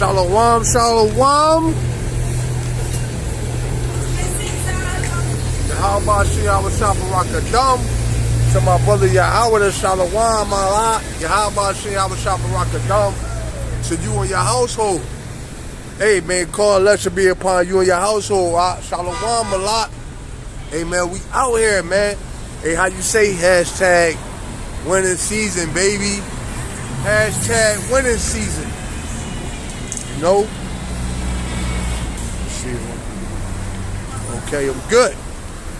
Shalom, shalom. Yahweh Shiyah Shabarakadam. To my brother Yahweh Shalom, Allah. Yahweh Shiyah Shabarakadam. To you and your household. Hey man, call let be upon you and your household. Shalom, Allah. Hey man, we out here, man. Hey, how you say hashtag winning season, baby? Hashtag winning season. You know? Okay, I'm good.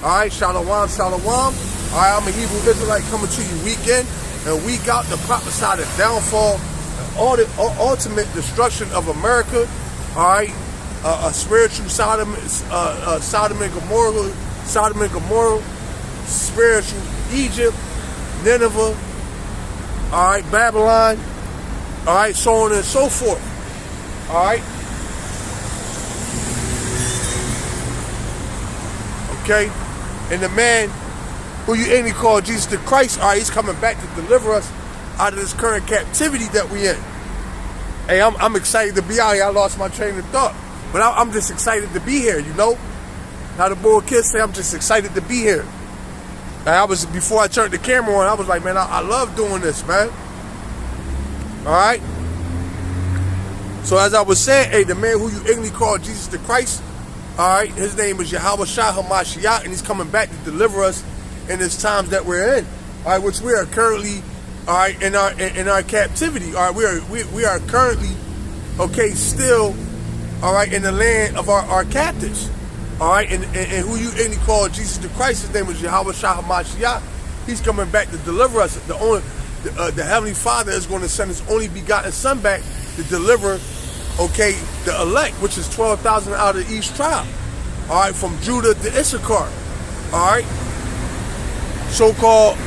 Alright, shalom, shalom. Alright, I'm a Hebrew Israelite coming to you week in and week out to prophesy the downfall and all the ultimate destruction of America. Alright, a spiritual Sodom and Gomorrah, spiritual Egypt, Nineveh, alright, Babylon, alright, so on and so forth. Alright. Okay. And the man who you ain't call Jesus the Christ, alright, he's coming back to deliver us out of this current captivity that we in. Hey, I'm excited to be out here. I lost my train of thought. But I'm just excited to be here, you know? How the boy kids say, I'm just excited to be here. And before I turned the camera on, I was like, man, I love doing this, man. Alright? So as I was saying, hey, the man who you ignorantly call Jesus the Christ, alright, his name is Yahweh Shah HaMashiach, and he's coming back to deliver us in this times that we're in. Alright, which we are currently, alright, in our captivity. Alright, we are currently, okay, still, alright, in the land of our captives. Alright, and who you ignorantly call Jesus the Christ, his name is Yahweh Shah HaMashiach. He's coming back to deliver us. The Heavenly Father is going to send his only begotten Son back to deliver, okay, the elect, which is 12,000 out of each tribe. Alright, from Judah to Issachar. Alright, so-called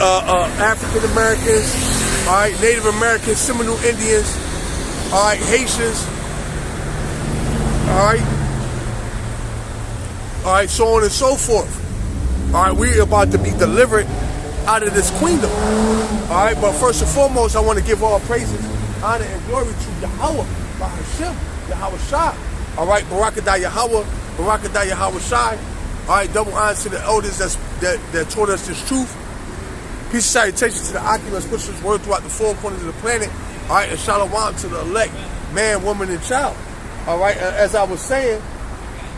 African Americans, alright, Native Americans, Seminole Indians, alright, Haitians, alright, so on and so forth. Alright, we're about to be delivered out of this queendom. Alright, but first and foremost, I want to give all praises, honor, and glory to Yahweh, Bahashim, Yahweh Shai. Alright, Barakadah Yahweh, Barakadah Yahweh Shai. Alright, double honor to the elders that taught us this truth. Peace and salutation to the Oculus, push this word throughout the four corners of the planet. Alright, and shalom to the elect, man, woman, and child. Alright, as I was saying,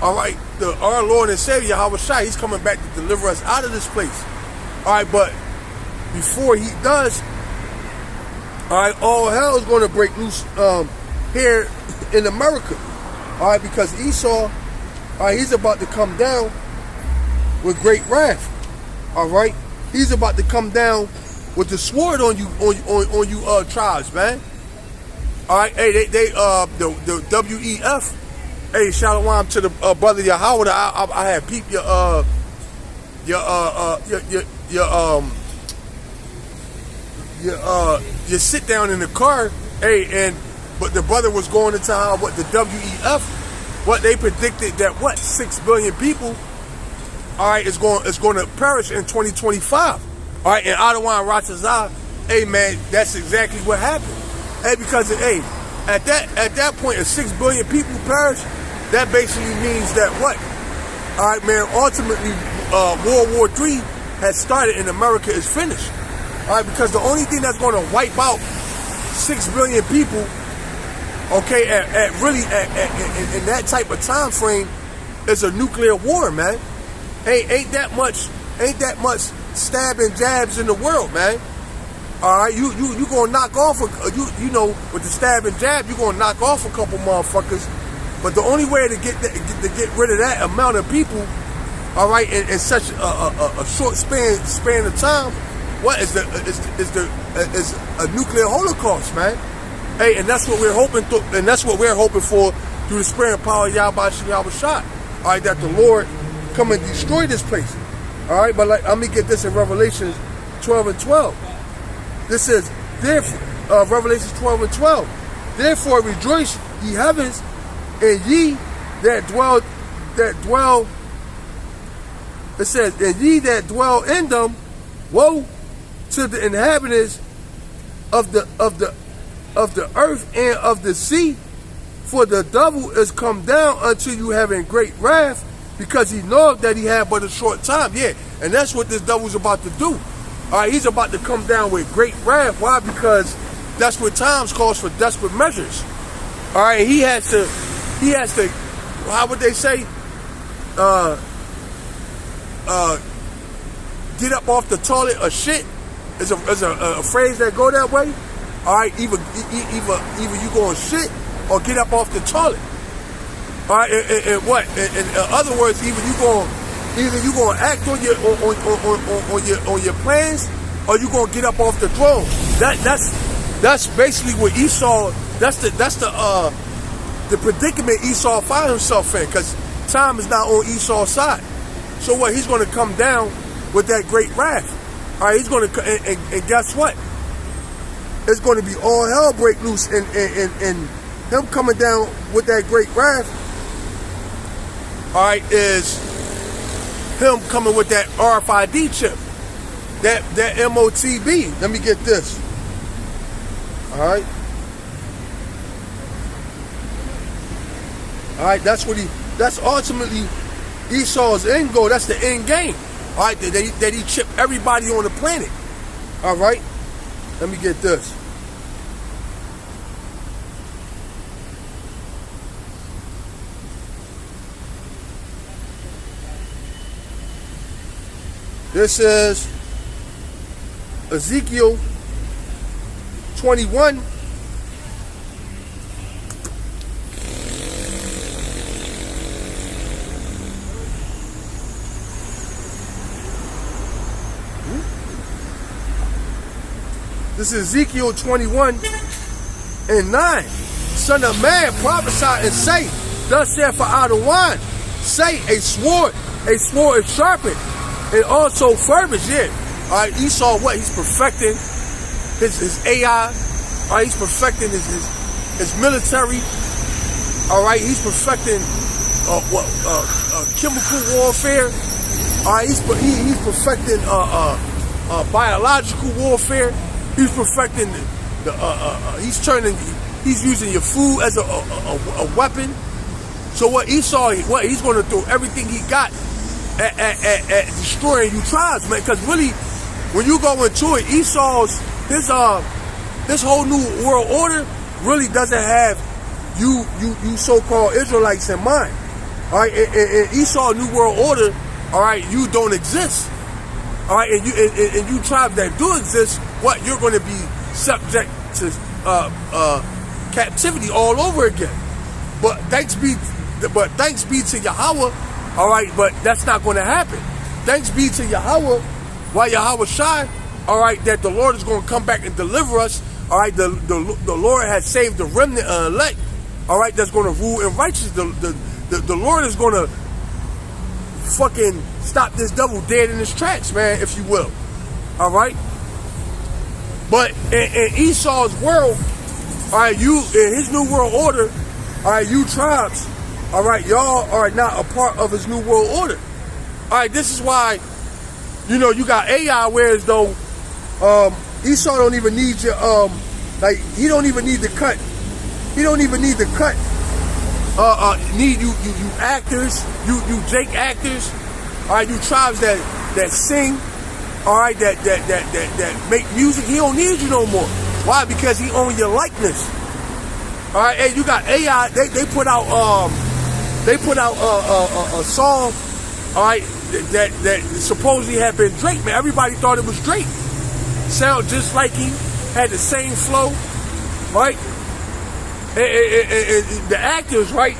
alright, our Lord and Savior, Yahweh Shai, he's coming back to deliver us out of this place. Alright, but before he does, alright, all hell is going to break loose here in America. Alright, because Esau, alright, he's about to come down with great wrath. Alright, he's about to come down with the sword on you tribes, man. Alright, hey, the WEF. Hey, shalom to the brother Yahweh. I had peeped your sit down in the car. Hey, but the brother was going into what the WEF, what they predicted that 6 billion people, all right, is going to perish in 2025. All right, and Adawan Ratazah, hey man, that's exactly what happened. Hey, because hey, at that point, if 6 billion people perish, that basically means that what? All right, man. Ultimately, World War III has started and America is finished. All right, because the only thing that's going to wipe out 6 billion people, okay, in that type of time frame, is a nuclear war, man. Hey, ain't that much stabbing jabs in the world, man. All right, you gonna knock off you know, with the stab and jab, you gonna knock off a couple motherfuckers. But the only way to get rid of that amount of people, all right, in such a short span of time, what is a nuclear holocaust, man? Hey, and that's what we're hoping for through the spirit and power of Yahweh Shai. All right, that the Lord come and destroy this place. All right, but let me get this in Revelation 12 and 12. This is therefore Revelation 12 and 12. Therefore rejoice, ye heavens, and ye that dwell. It says, and ye that dwell in them, woe to the inhabitants of the earth and of the sea, For the devil is come down unto you having great wrath, because he knoweth that he had but a short time. Yeah, and that's what this devil's about to do. All right, he's about to come down with great wrath. Why? Because desperate times calls for desperate measures. All right, he has to, how would they say? Get up off the toilet or shit is a phrase that go that way. All right, either you go and shit or get up off the toilet. All right, and what? In other words, either you gonna act on your plans, or you gonna get up off the throne. That's basically what Esau. That's the predicament Esau found himself in, because time is not on Esau's side. So what? He's gonna come down with that great wrath. All right, he's gonna and guess what? It's going to be all hell break loose, and him coming down with that great wrath. All right, is him coming with that RFID chip, that MOTB. Let me get this. All right, that's ultimately Esau's end goal. That's the end game. All right, that he chip everybody on the planet. All right, let me get this. This is Ezekiel 21. This is Ezekiel 21:9. Son of man, prophesy and say, thus saith Adonai, say a sword is sharpened, and also furbished. Yeah. All right, Esau, what? He's perfecting his AI. All right, he's perfecting his military. All right, he's perfecting chemical warfare. All right, he's perfecting biological warfare. He's perfecting he's using your food as a weapon. So what Esau, he's going to throw everything he got at destroying you tribes, man. Because really, when you go into it, Esau's this whole new world order really doesn't have you so-called Israelites in mind. All right, and Esau's new world order, all right, you don't exist. All right, and you tribes that do exist, what? You're going to be subject to captivity all over again. But thanks be to Yahweh. All right, but that's not going to happen. Thanks be to Yahweh, why Yahweh shine. All right, that the Lord is going to come back and deliver us. All right, the Lord has saved the remnant elect. All right, that's going to rule in righteousness. The Lord is going to fucking stop this devil dead in his tracks, man, if you will. All right. But in Esau's world, all right, in his new world order, all right, you tribes, all right, y'all are not a part of his new world order. All right, this is why, you got AI, whereas though Esau don't even need your he don't even need to cut. He don't even need to cut. Need you actors, you Jake actors, all right, you tribes that sing, all right, that make music. He don't need you no more. Why? Because he owns your likeness. All right, and you got AI. They put out a song, all right, that supposedly had been Drake. Man, everybody thought it was Drake. Sound just like him, had the same flow, right? And the actors, right?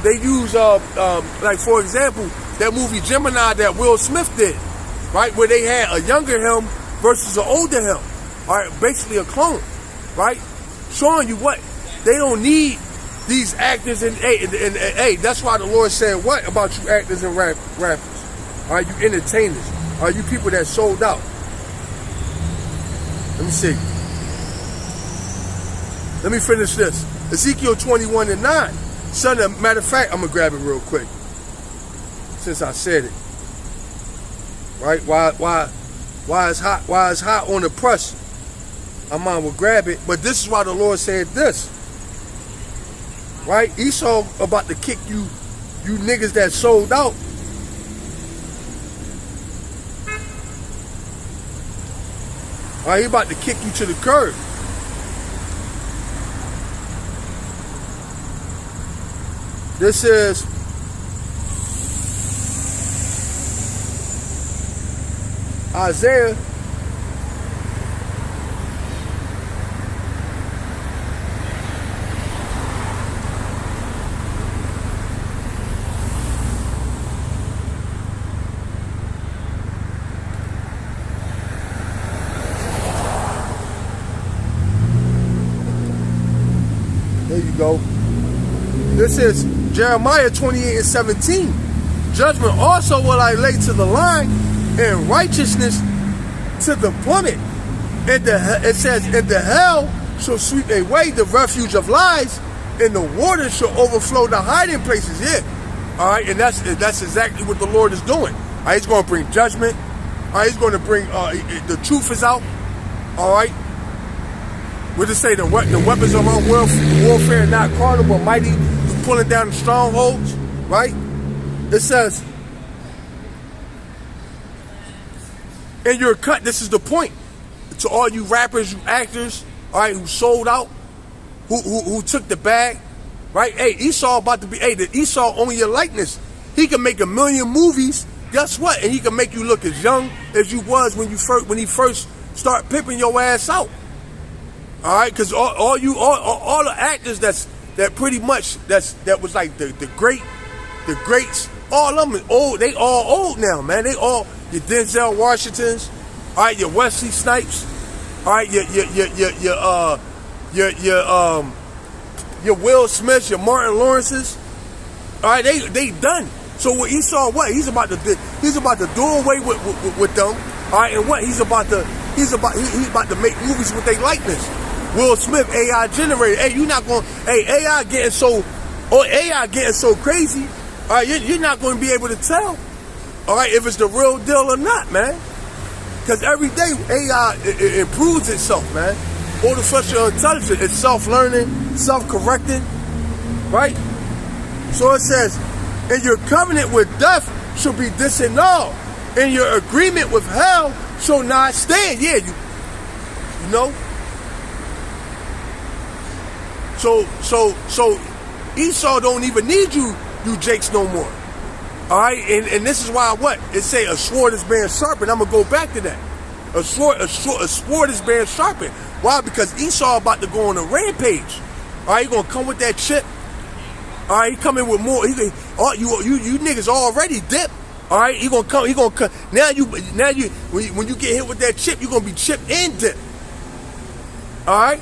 They use like, for example, that movie Gemini that Will Smith did, right, where they had a younger him versus an older him. All right, basically a clone, right? Showing you what they don't need these actors and hey, that's why the Lord said what about you actors and rappers? All right, you entertainers, all right, you people that sold out. Let me see. Let me finish this. Ezekiel 21:9. Matter of fact, I'm gonna grab it real quick since I said it. Right? Why it's hot? Why it's hot on the press? I might will grab it, but this is why the Lord said this. right? Esau about to kick you niggas that sold out. All right, he about to kick you to the curb. This is Isaiah 28:17. Judgment also will I lay to the line, and righteousness to the plummet. And it says, and the hell shall sweep away the refuge of lies, and the waters shall overflow the hiding places. Yeah. All right, and that's exactly what the Lord is doing. All right, he's going to bring judgment. All right, he's going to bring, the truth is out. All right. We'll just say the weapons of our warfare are not carnal, but mighty, pulling down the strongholds, right? It says, and you're cut, this is the point. To all you rappers, you actors, all right, who sold out, who took the bag, right? Hey, Esau about to be, the Esau on your likeness. He can make 1 million movies, guess what? And he can make you look as young as you was when he first start pimping your ass out. All right, because all the actors that pretty much that was like the greats, all of them old. They all old now, man. They all your Denzel Washingtons, all right, your Wesley Snipes, all right, your Will Smiths, your Martin Lawrences, all right, they done. So what Esau, what he's about to do away with them, all right, and what he's about to make movies with their likeness. Will Smith, AI generated. Hey, you're not going. Hey, AI getting so crazy. All right, you're not going to be able to tell. All right, if it's the real deal or not, man. Because every day AI it improves itself, man. Artificial intelligence, it's self-learning, self-correcting, right? So it says, and your covenant with death shall be disannulled, and your agreement with hell shall not stand. Yeah, you know. So Esau don't even need you Jakes no more. All right, and this is why it say a sword is being sharpened. I'm gonna go back to that. A sword is being sharpened. Why? Because Esau about to go on a rampage. All right, he gonna come with that chip. All right, he coming with more. You niggas already dipped. All right, he gonna come. Now when you get hit with that chip, you gonna be chipped and dipped. All right.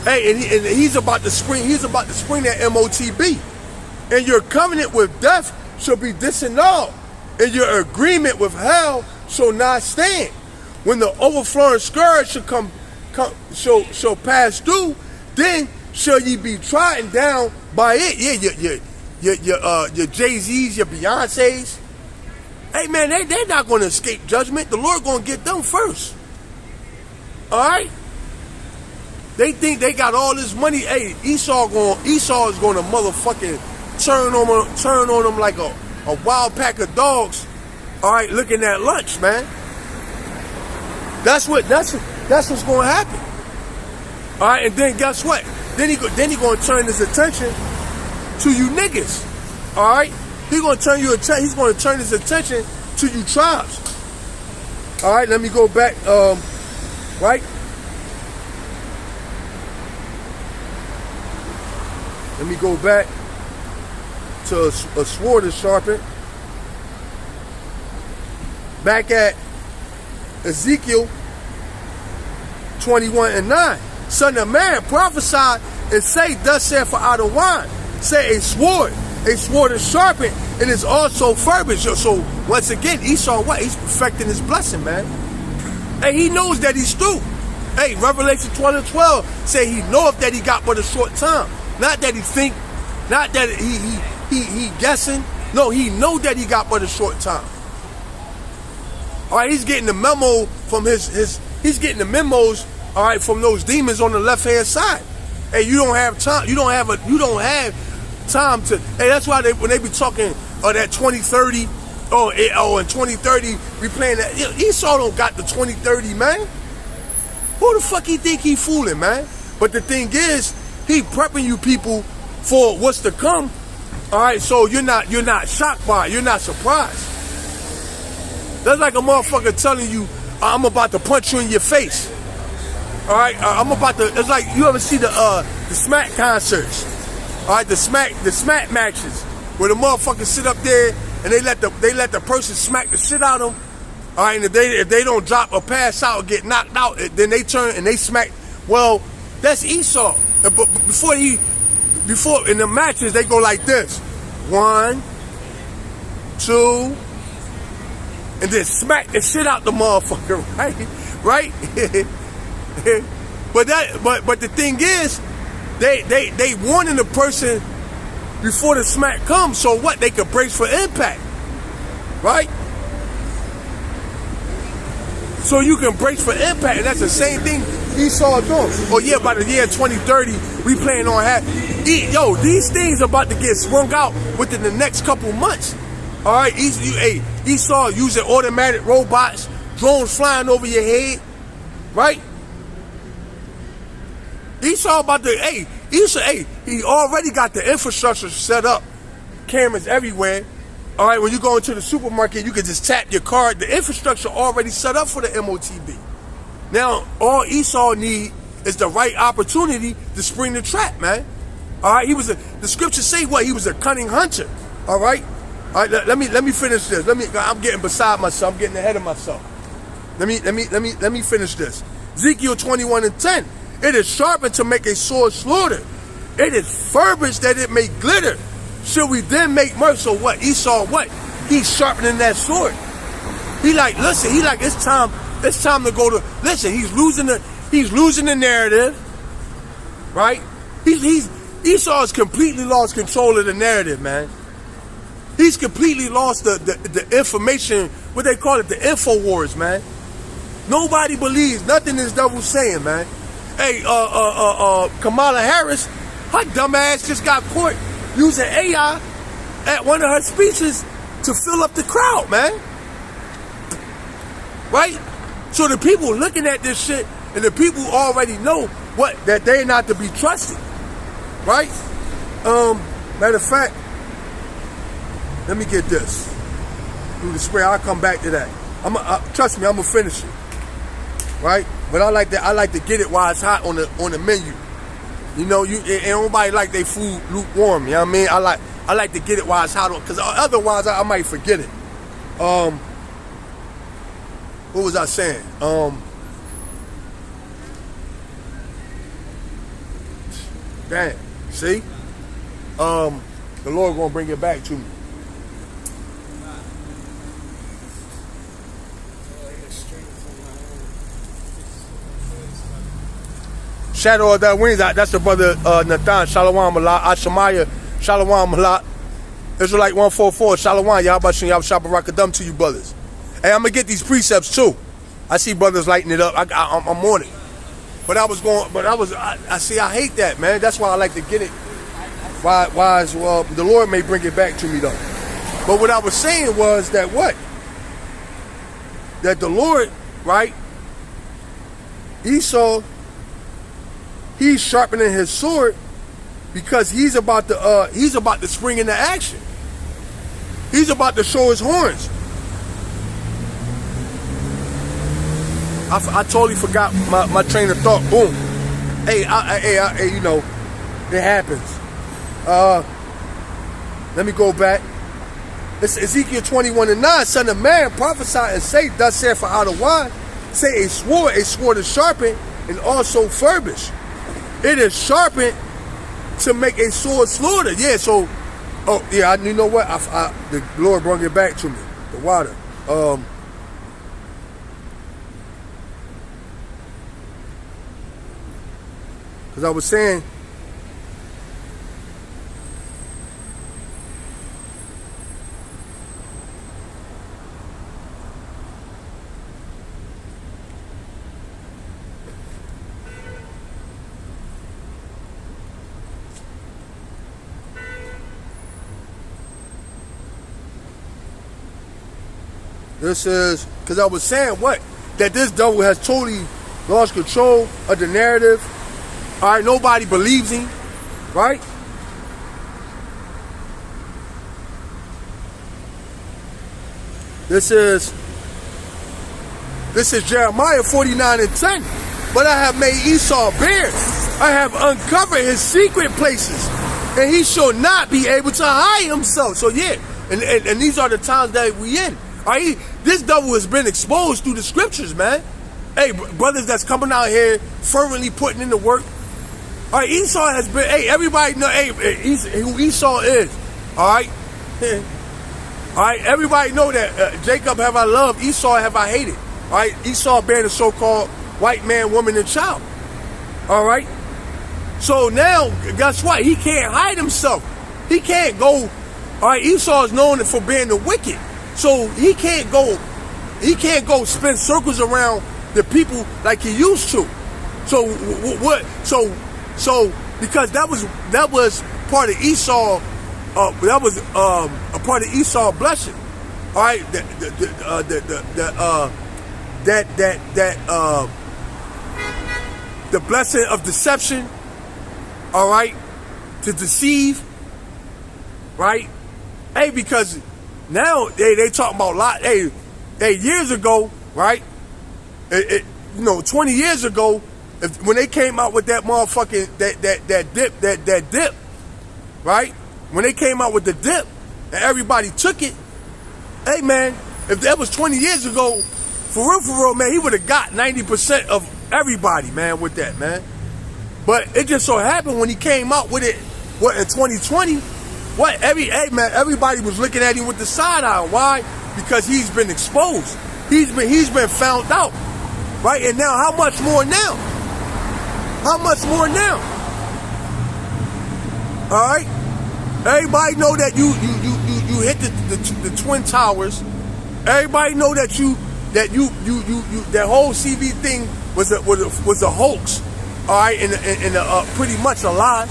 Hey, and he's about to spring that MOTB. And your covenant with death shall be disannulled, and your agreement with hell shall not stand. When the overflowing scourge shall pass through, then shall ye be trodden down by it. Yeah, your Jay-Z's, your Beyonce's. Hey man, they're not gonna escape judgment. The Lord gonna get them first. Alright? They think they got all this money. Hey, Esau is gonna motherfucking turn on them like a wild pack of dogs. All right, looking at lunch, man. That's what's gonna happen. All right, and then guess what? Then he gonna turn his attention to you niggas. All right, he's gonna turn his attention to you tribes. All right, let me go back. Right. Let me go back to a sword is sharpened. Back at Ezekiel 21:9. Son of man, prophesy and say, thus saith for Adonai. Say a sword is sharpened and is also furbished. So once again, Esau, what? He's perfecting his blessing, man. Hey, he knows that he's through. Hey, Revelation 12:12 say he knoweth that he got but a short time. Not that he think, not that he guessing. No, he know that he got but a short time. All right, he's getting the memo from he's getting the memos, all right, from those demons on the left-hand side. Hey, you don't have time. You don't have time to. Hey, that's why when they be talking that 2030, in 2030 we playing that. Esau don't got the 2030, man. Who the fuck he think he fooling, man? But the thing is, he prepping you people for what's to come. All right, so you're not shocked by it. You're not surprised. That's like a motherfucker telling you, I'm about to punch you in your face. All right, I'm about to. It's like you ever see the Smack concerts. All right, the Smack matches where the motherfuckers sit up there and they let the person smack the shit out of them. All right, and if they don't drop or pass out or get knocked out, then they turn and they smack. Well, that's Esau. But before in the matches they go like this: 1, 2, and then smack the shit out the motherfucker, right? but the thing is, they warning the person before the smack comes, so what? They could brace for impact, right? So you can brace for impact, and that's the same thing Esau doing. Oh yeah, by the year 2030, we plan on these things about to get sprung out within the next couple months. All right, Esau using automatic robots, drones flying over your head, right? Esau about to, he already got the infrastructure set up, cameras everywhere. All right, when you go into the supermarket, you can just tap your card. The infrastructure already set up for the MOTB. Now, all Esau need is the right opportunity to spring the trap, man. All right, the scriptures say what? He was a cunning hunter. All right, let me finish this. I'm getting beside myself. I'm getting ahead of myself. Let me finish this. Ezekiel 21:10. It is sharpened to make a sword slaughter. It is furbished that it may glitter. Should we then make mercy? So what? Esau, what? He's sharpening that sword. Listen, it's time to go to, listen, he's losing the narrative, right? Esau has completely lost control of the narrative, man. He's completely lost the information, what they call it, the info wars, man. Nobody believes nothing this devil's saying, man. Hey, Kamala Harris, her dumb ass just got caught using AI at one of her speeches to fill up the crowd, man. Right? So the people looking at this shit, and the people already know that they're not to be trusted. Right? Matter of fact, let me get this through the spray. I'll come back to that. Trust me, I'm gonna finish it. Right? But I like to get it while it's hot on the menu. You know, ain't nobody like their food lukewarm. You know what I mean? I like to get it while it's hot, because otherwise I might forget it. What was I saying? Damn. See? The Lord gonna bring it back to me. Shadow of that wings, that's the brother Nathan, Shalom Malak, Ashamaya, Shalom Malak, Israelite 144, Shalom, Yahbashim, Yahbashabarakadam to you brothers. Hey, I'm gonna get these precepts too. I see brothers lighting it up. I'm on it. I hate that, man. That's why I like to get it. Well, the Lord may bring it back to me though. But what I was saying was that that the Lord, right? Esau, he's sharpening his sword because he's about to spring into action. He's about to show his horns. I totally forgot my train of thought. Boom. Hey, you know, it happens. Let me go back. It's Ezekiel 21:9. Son of man, prophesy and say, thus saith for out of wine, say a sword is sharpened and also furbished. It is sharpened to make a sword slaughter. Yeah, so, you know what? The Lord brought it back to me. The water. Because I was saying, This is, because I was saying what? That this devil has totally lost control of the narrative. All right, nobody believes him, right? This is Jeremiah 49:10. But I have made Esau bare. I have uncovered his secret places, and he shall not be able to hide himself. So yeah, and these are the times that we in. All right, this devil has been exposed through the scriptures, man. Hey, brothers that's coming out here fervently putting in the work. All right, Esau has been, hey, everybody know, hey, who Esau is. All right? All right, everybody know that Jacob have I loved, Esau have I hated. All right, Esau being the so-called white man, woman, and child. All right? So now, guess what? He can't hide himself. He can't go, all right, Esau is known for being the wicked. So he can't go spin circles around the people like he used to. So what? So because that was part of Esau, that was a part of Esau blessing. All right, the blessing of deception. All right, to deceive. Right, hey, because now they talking about lot. Hey, years ago, right? 20 years ago, when they came out with that motherfucking that dip, right? When they came out with the dip and everybody took it, hey man, if that was 20 years ago, for real, man, he would have got 90% of everybody, man, with that, man. But it just so happened when he came out with it, what, in 2020, everybody was looking at him with the side eye. Why? Because he's been exposed. He's been found out. Right? And now, how much more now? How much more now? All right? Everybody know that you hit the Twin Towers. Everybody know that that whole CV thing was a hoax. All right? And pretty much a lie.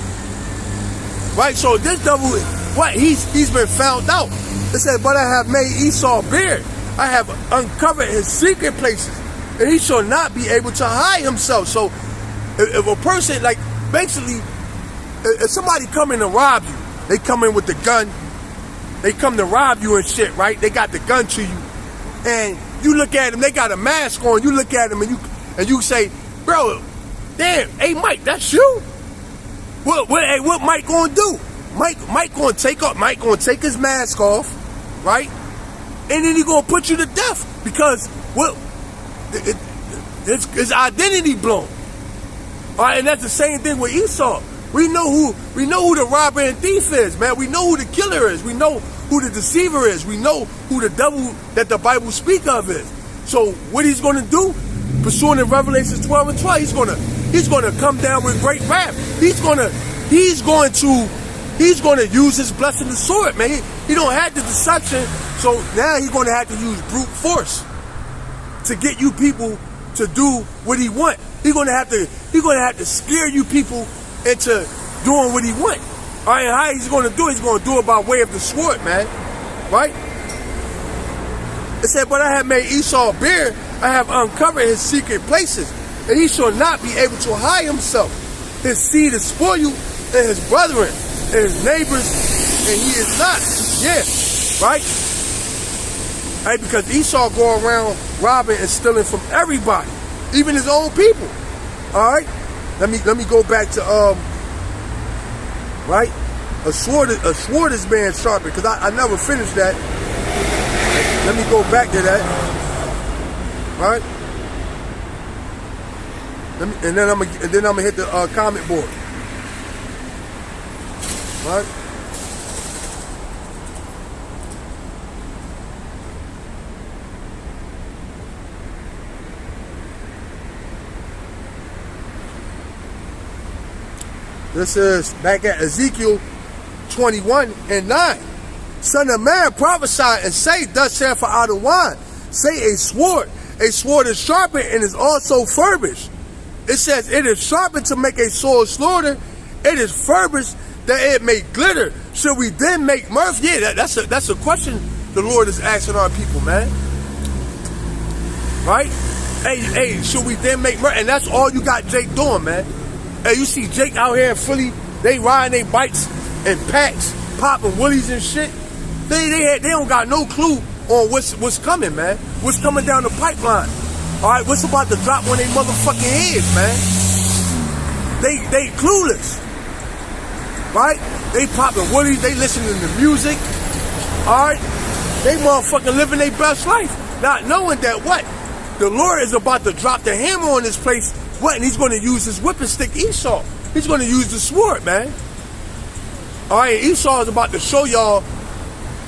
Right? So this devil, what? He's been found out. It said, but I have made Esau bare. I have uncovered his secret places, and he shall not be able to hide himself. So if a person, like, basically, if somebody come in to rob you, they come in with the gun, they come to rob you and shit, right? They got the gun to you, and you look at them, they got a mask on, you look at them, and you say, bro, damn, hey Mike, that's you? What Mike gonna do? Mike gonna take his mask off, right? And then he gonna put you to death because his identity blown. All right, and that's the same thing with Esau. We know who the robber and thief is, man. We know who the killer is. We know who the deceiver is. We know who the devil that the Bible speak of is. So what he's gonna do, pursuing in Revelations 12 and 12, he's gonna come down with great wrath. He's going to use his blessing to sword, man. He don't have the deception, so now he's going to have to use brute force to get you people to do what he want. He's going to have to scare you people into doing what he want. All right, how he's going to do it? He's going to do it by way of the sword, man. Right? It said, but I have made Esau bare. I have uncovered his secret places, and he shall not be able to hide himself. His seed is for you, and his brethren, and his neighbors, and he is not. Yeah, right? Right, because Esau go around robbing and stealing from everybody, even his own people. All right, let me go back to right, a sword is being sharpened, because I never finished that. Let me go back to that. All right, and then I'm gonna hit the comment board. All right. This is back at Ezekiel 21 and 9. Son of man, prophesy and say, thus saith Adonai, say a sword is sharpened and is also furbished. It says, it is sharpened to make a sword slaughter, it is furbished that it may glitter. Should we then make mirth? Yeah, that's a question the Lord is asking our people, man. right? Hey, should we then make merch? And that's all you got Jake doing, man. Hey, you see Jake out here in Philly, they riding their bikes and packs, popping woolies and shit. They don't got no clue on what's coming, man. What's coming down the pipeline. All right, what's about to drop on their motherfucking heads, man? They clueless, right? They popping woolies, they listening to music, all right? They motherfucking living their best life, not knowing that what? The Lord is about to drop the hammer on this place, what? And he's going to use his whipping stick, Esau. He's going to use the sword, man. All right, Esau is about to show y'all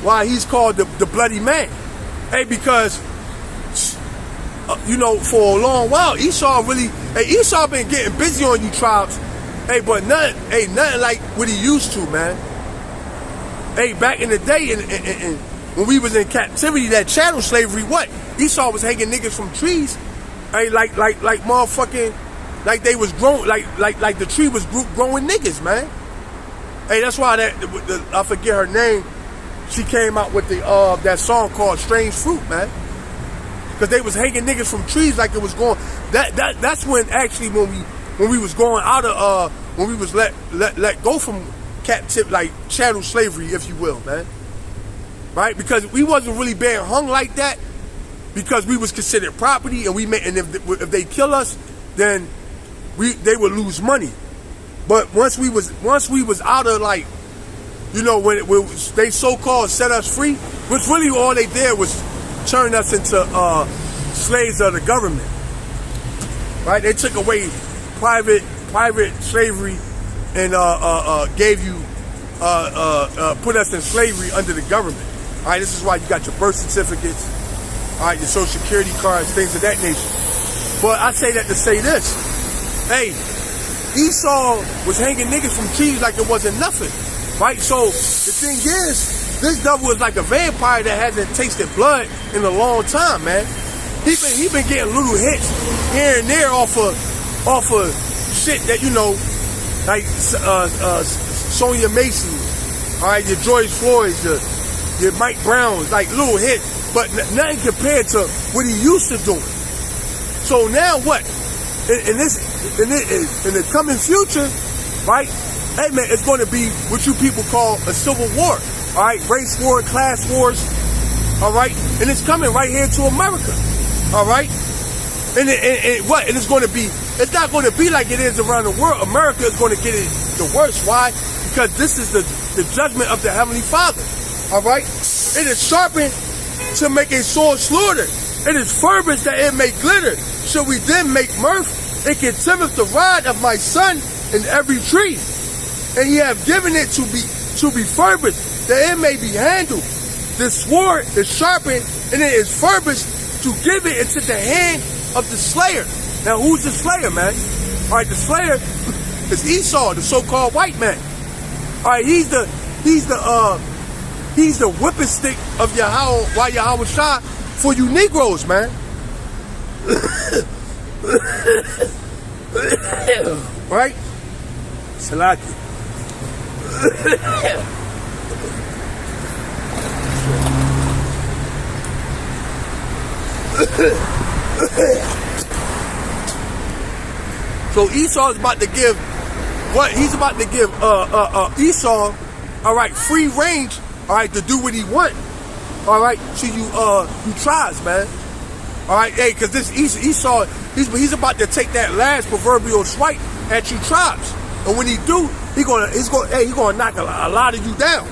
why he's called the bloody man. Hey, because you know, for a long while, Esau been getting busy on you tribes. Hey, but nothing like what he used to, man. Hey, back in the day, and when we was in captivity, that chattel slavery, what? Esau was hanging niggas from trees. Hey, like motherfucking, like they was grown, like the tree was growing niggas, man. Hey, that's why I forget her name. She came out with that song called "Strange Fruit," man. Because they was hanging niggas from trees like it was going. That's when actually when we was going out of when we was let go from captivity, like chattel slavery, if you will, man. Right? Because we wasn't really being hung like that because we was considered property, and if they kill us, then they would lose money. But once we was out of, like, you know, when they so-called set us free, which really all they did was turn us into slaves of the government, right? They took away private slavery and gave you put us in slavery under the government. All right, this is why you got your birth certificates, all right, your social security cards, things of that nature. But I say that to say this: hey, Esau was hanging niggas from trees like it wasn't nothing, right? So the thing is, this devil is like a vampire that hasn't tasted blood in a long time, man. He been getting little hits here and there off of shit that, you know, like Sonya Mason, all right, your George Floyd's, your Mike Brown's, like little hits, but nothing compared to what he used to do. So now what? In the coming future, right? Hey man, it's going to be what you people call a civil war. All right, race war, class wars, all right? And it's coming right here to America, all right? And it's going to be, it's not going to be like it is around the world. America is going to get it the worst. Why? Because this is the judgment of the Heavenly Father, all right? It is sharpened to make a sword slaughter. It is furbished that it may glitter. Shall we then make mirth? It contemneth the rod of my son in every tree. And ye have given it to be furbished, that it may be handled. The sword is sharpened, and it is furbished to give it into the hand of the slayer. Now, who's the slayer, man? All right, the slayer is Esau, the so-called white man. All right, he's the whipping stick of Yahweh Shah for you Negroes, man. Right? Salaki. So Esau is about to give what? He's about to give Esau, all right, free range, all right, to do what he want, all right, to you tribes, man. All right, hey, because this Esau, he's about to take that last proverbial swipe at you tribes, and when he do, he's gonna knock a lot of you down.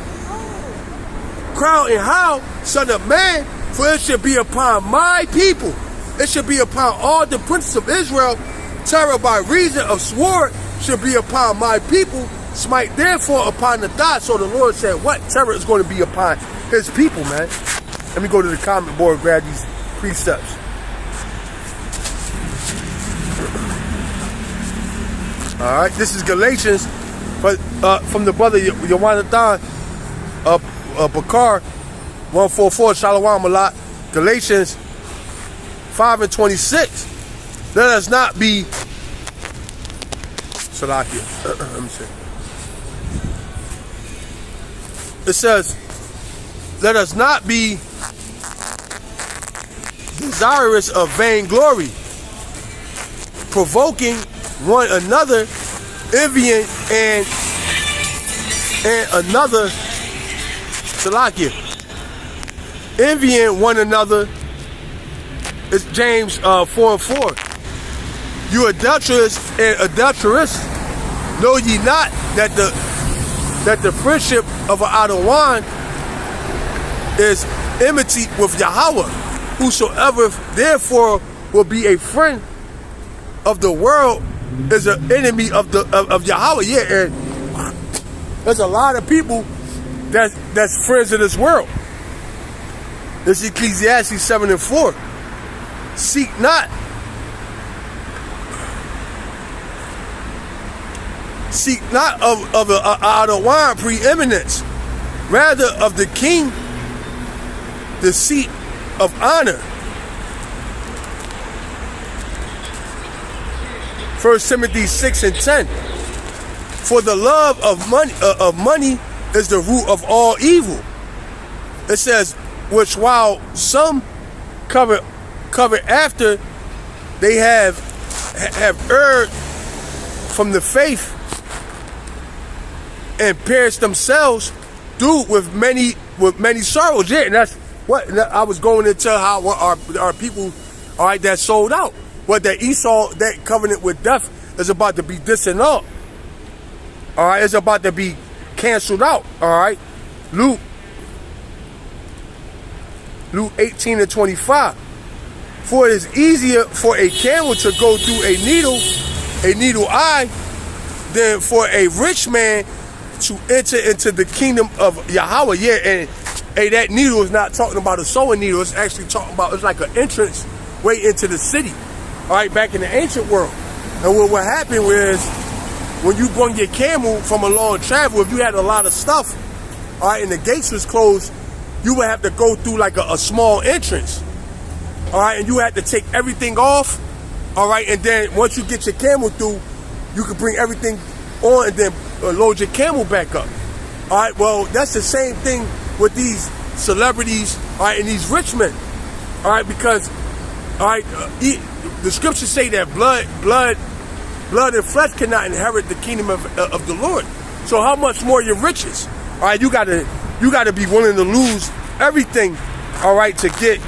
Crown and how, son of man, for it should be upon my people. It should be upon all the princes of Israel. Terror by reason of sword should be upon my people. Smite therefore upon the thigh. So the Lord said, what? Terror is going to be upon his people, man. Let me go to the comment board and grab these precepts. All right, this is Galatians, but from the brother Yawanathan Bakar 144 Shalom Alat. Galatians 5:26. Let us not be Salakia. Let me see. It says, let us not be desirous of vainglory, provoking one another, envying and another, Salakia, envying one another. It's James 4:4. You adulterers and adulteress, know ye not that the friendship of an idle wine is enmity with Yahweh? Whosoever therefore will be a friend of the world is an enemy of Yahweh. Yeah, and there's a lot of people that's friends of this world. This is Ecclesiastes 7:4. Seek not of the wine preeminence, rather of the king the seat of honor. 1 Timothy 6:10. For the love of money is the root of all evil. It says, which while some cover after they have erred from the faith and perished themselves through with many sorrows. Yeah, and that's what I was going into, how our people, all right, that sold out. What that Esau, that covenant with death is about to be disannulled. All right, it's about to be canceled out. All right, Luke 18:25. For it is easier for a camel to go through a needle eye, than for a rich man to enter into the kingdom of Yahweh. Yeah, and hey, that needle is not talking about a sewing needle. It's actually talking about, it's like an entrance way into the city. All right, back in the ancient world. And what happened was, when you bring your camel from a long travel, if you had a lot of stuff, all right, and the gates was closed, you would have to go through like a small entrance. All right, and you had to take everything off. All right, and then once you get your camel through, you can bring everything on and then load your camel back up. All right, well, that's the same thing with these celebrities, all right, and these rich men. All right, because, all right, the scriptures say that blood and flesh cannot inherit the kingdom of the Lord. So how much more your riches? All right, you gotta be willing to lose everything, all right, to get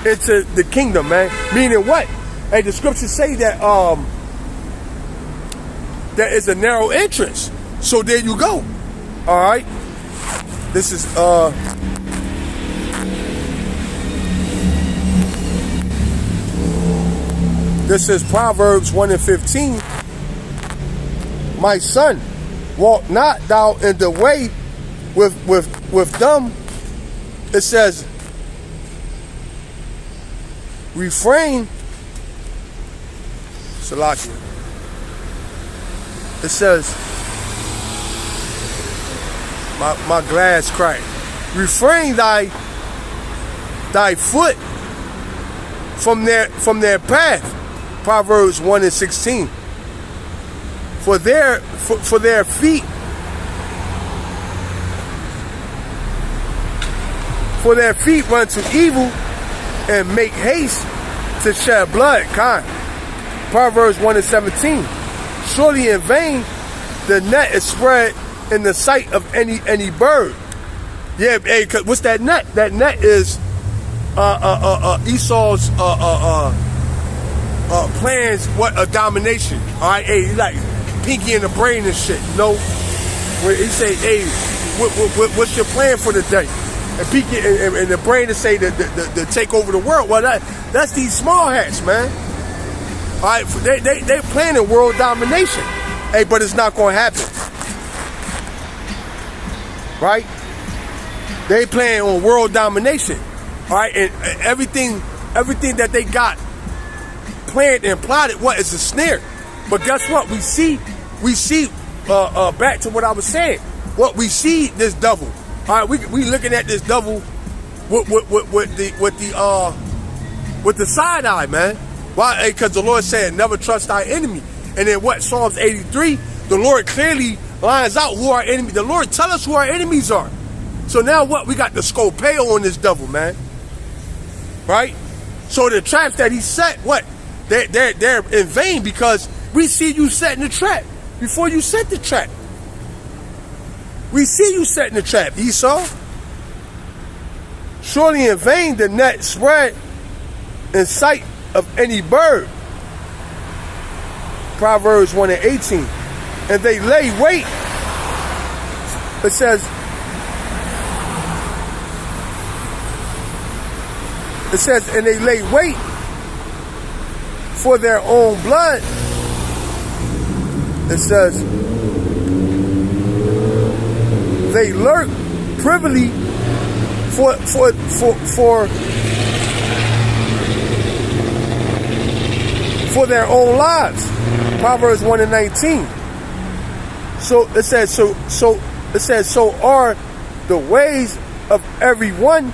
into the kingdom, man. Meaning what? Hey, the scriptures say that there is a narrow entrance. So there you go. All right. This is Proverbs 1:15. My son, walk not thou in the way with them. It says, refrain. Salakia. It says, my glass cracked. Refrain thy foot from their path. Proverbs 1:16. For their feet run to evil and make haste to shed blood. Proverbs 1:17. Surely in vain the net is spread in the sight of any bird. Yeah, hey, what's that net? That net is Esau's plans, what a domination. All right, hey, he's like Pinky in the brain and shit, you know? Where he say, hey, what's your plan for the day? And Pinky and the brain to say to take over the world. Well, that's these small hats, man. All right, they planning world domination. Hey, but it's not going to happen. Right? They playing on world domination. All right, and everything that they got planned and plotted, what is a snare? But guess what? We see back to what I was saying. What we see this devil. All right, we looking at this devil with the side eye, man. Why? Because the Lord said, never trust thy enemy. And then what? Psalms 83, the Lord clearly lines out who our enemy. The Lord tell us who our enemies are. So now what? We got the Scopeo on this devil, man. Right? So the traps that he set, what? They're in vain, because we see you setting the trap before you set the trap. We see you setting the trap, Esau. Surely in vain the net spread in sight of any bird. Proverbs 1:18. And they lay wait. It says, and they lay wait for their own blood. It says, they lurk privily for their own lives. Proverbs 1:19. So it says, so are the ways of everyone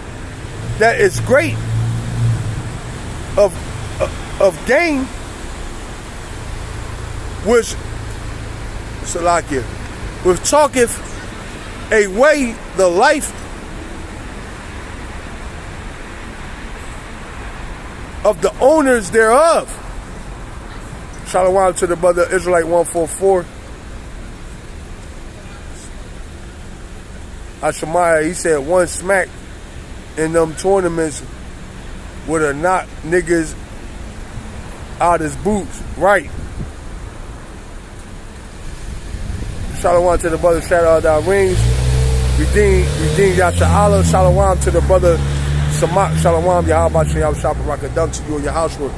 that is great of gain, which Salakia, which talketh away the life of the owners thereof. Shalom to the brother Israelite 144. Ashemaiah, he said one smack in them tournaments would have knocked niggas out his boots. Right. Shalom to the brother Shadow Al Rings. Redeem Yasha Allah. Shalom to the brother Samak. Shalom Yahweh Shalom Rakadam to you in your household.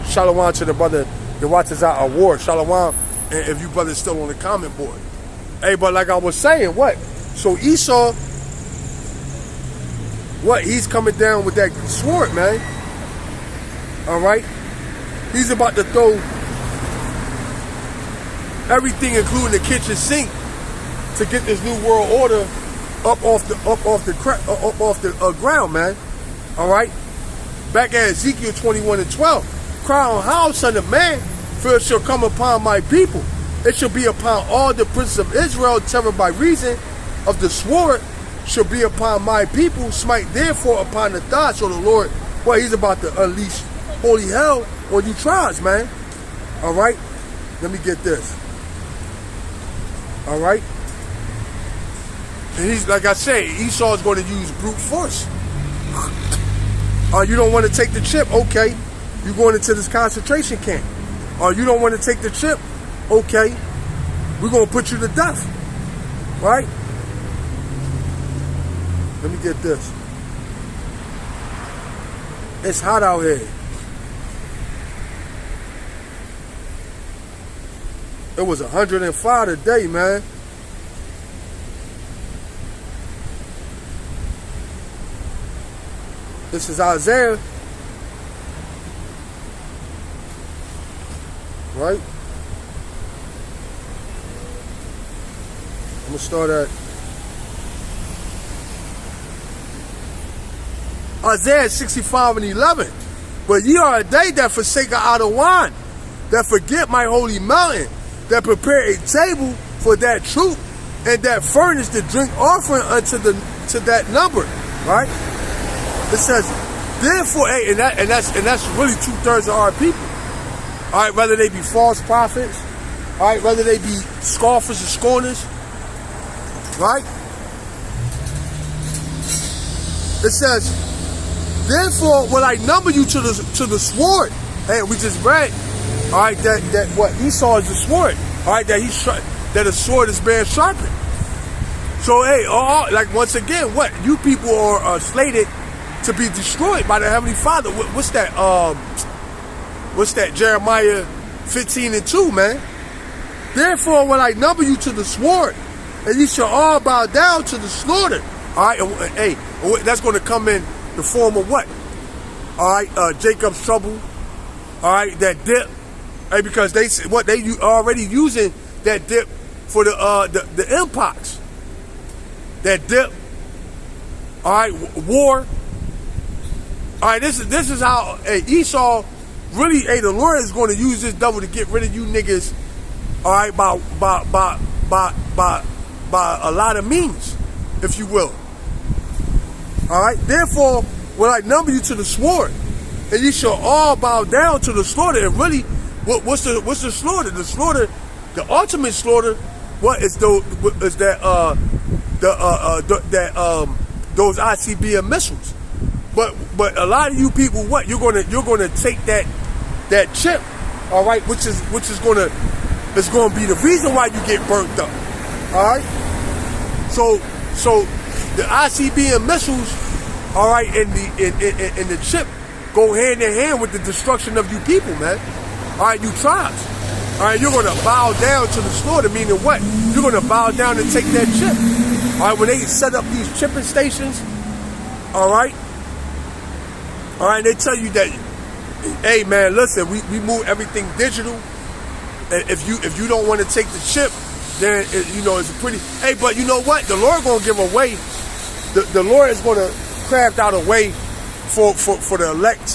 Shalom to the brother Yawatazah Award. Shalom. And if you brothers still on the comment board. Hey, but like I was saying, what? So Esau, what? He's coming down with that sword, man. All right? He's about to throw everything, including the kitchen sink, to get this new world order up off the ground, man. All right? Back at Ezekiel 21:12. Cry on how, son of man, for it shall come upon my people. It shall be upon all the princes of Israel, terror by reason of the sword shall be upon my people. Smite therefore upon the thigh. So the Lord, well, he's about to unleash holy hell on you tribes, man. All right? Let me get this. All right? And he's, like I say, Esau is going to use brute force. You don't want to take the chip? Okay. You're going into this concentration camp. You don't want to take the chip? Okay. We're going to put you to death. Right? Let me get this. It's hot out here. It was 105 today, man. This is Isaiah. Right? I'm going to start at Isaiah 65:11. But ye are a day that forsake out of wine, that forget my holy mountain, that prepare a table for that troop, and that furnish the drink offering unto to that number. Right? It says, therefore, hey, and that's really 2/3 of our people. All right, whether they be false prophets, all right, whether they be scoffers or scorners, right? It says, therefore will I number you to the sword. Hey, we just read, all right, that what Esau is the sword, all right, that a sword is being sharpened. So hey, like once again, what you people are slated to be destroyed by the Heavenly Father. What's that? What's that? Jeremiah 15:2, man. Therefore will I number you to the sword, and you shall all bow down to the slaughter. All right, and, hey, that's going to come in the form of what? All right, Jacob's trouble. All right, that dip. Hey, because they already using that dip for the mpox. That dip. All right, war. All right, this is how Esau really, the Lord is going to use this devil to get rid of you niggas. All right, by a lot of means, if you will. All right, therefore will I number you to the sword, and ye shall all bow down to the slaughter. And really, what's the slaughter? The slaughter, the ultimate slaughter, what is those ICBM missiles? But a lot of you people, what you're gonna take that chip, all right, which is gonna be the reason why you get burnt up, all right. So the ICBM missiles, all right, and the chip go hand in hand with the destruction of you people, man. All right, you tribes. All right, you're gonna bow down to the slaughter, meaning what? You're gonna bow down and take that chip. All right, when they set up these chipping stations, all right, they tell you that, hey man, listen, we move everything digital, and if you don't want to take the chip, then it's a pretty. Hey, but you know what? The Lord gonna give a way. The Lord is gonna craft out a way for the elect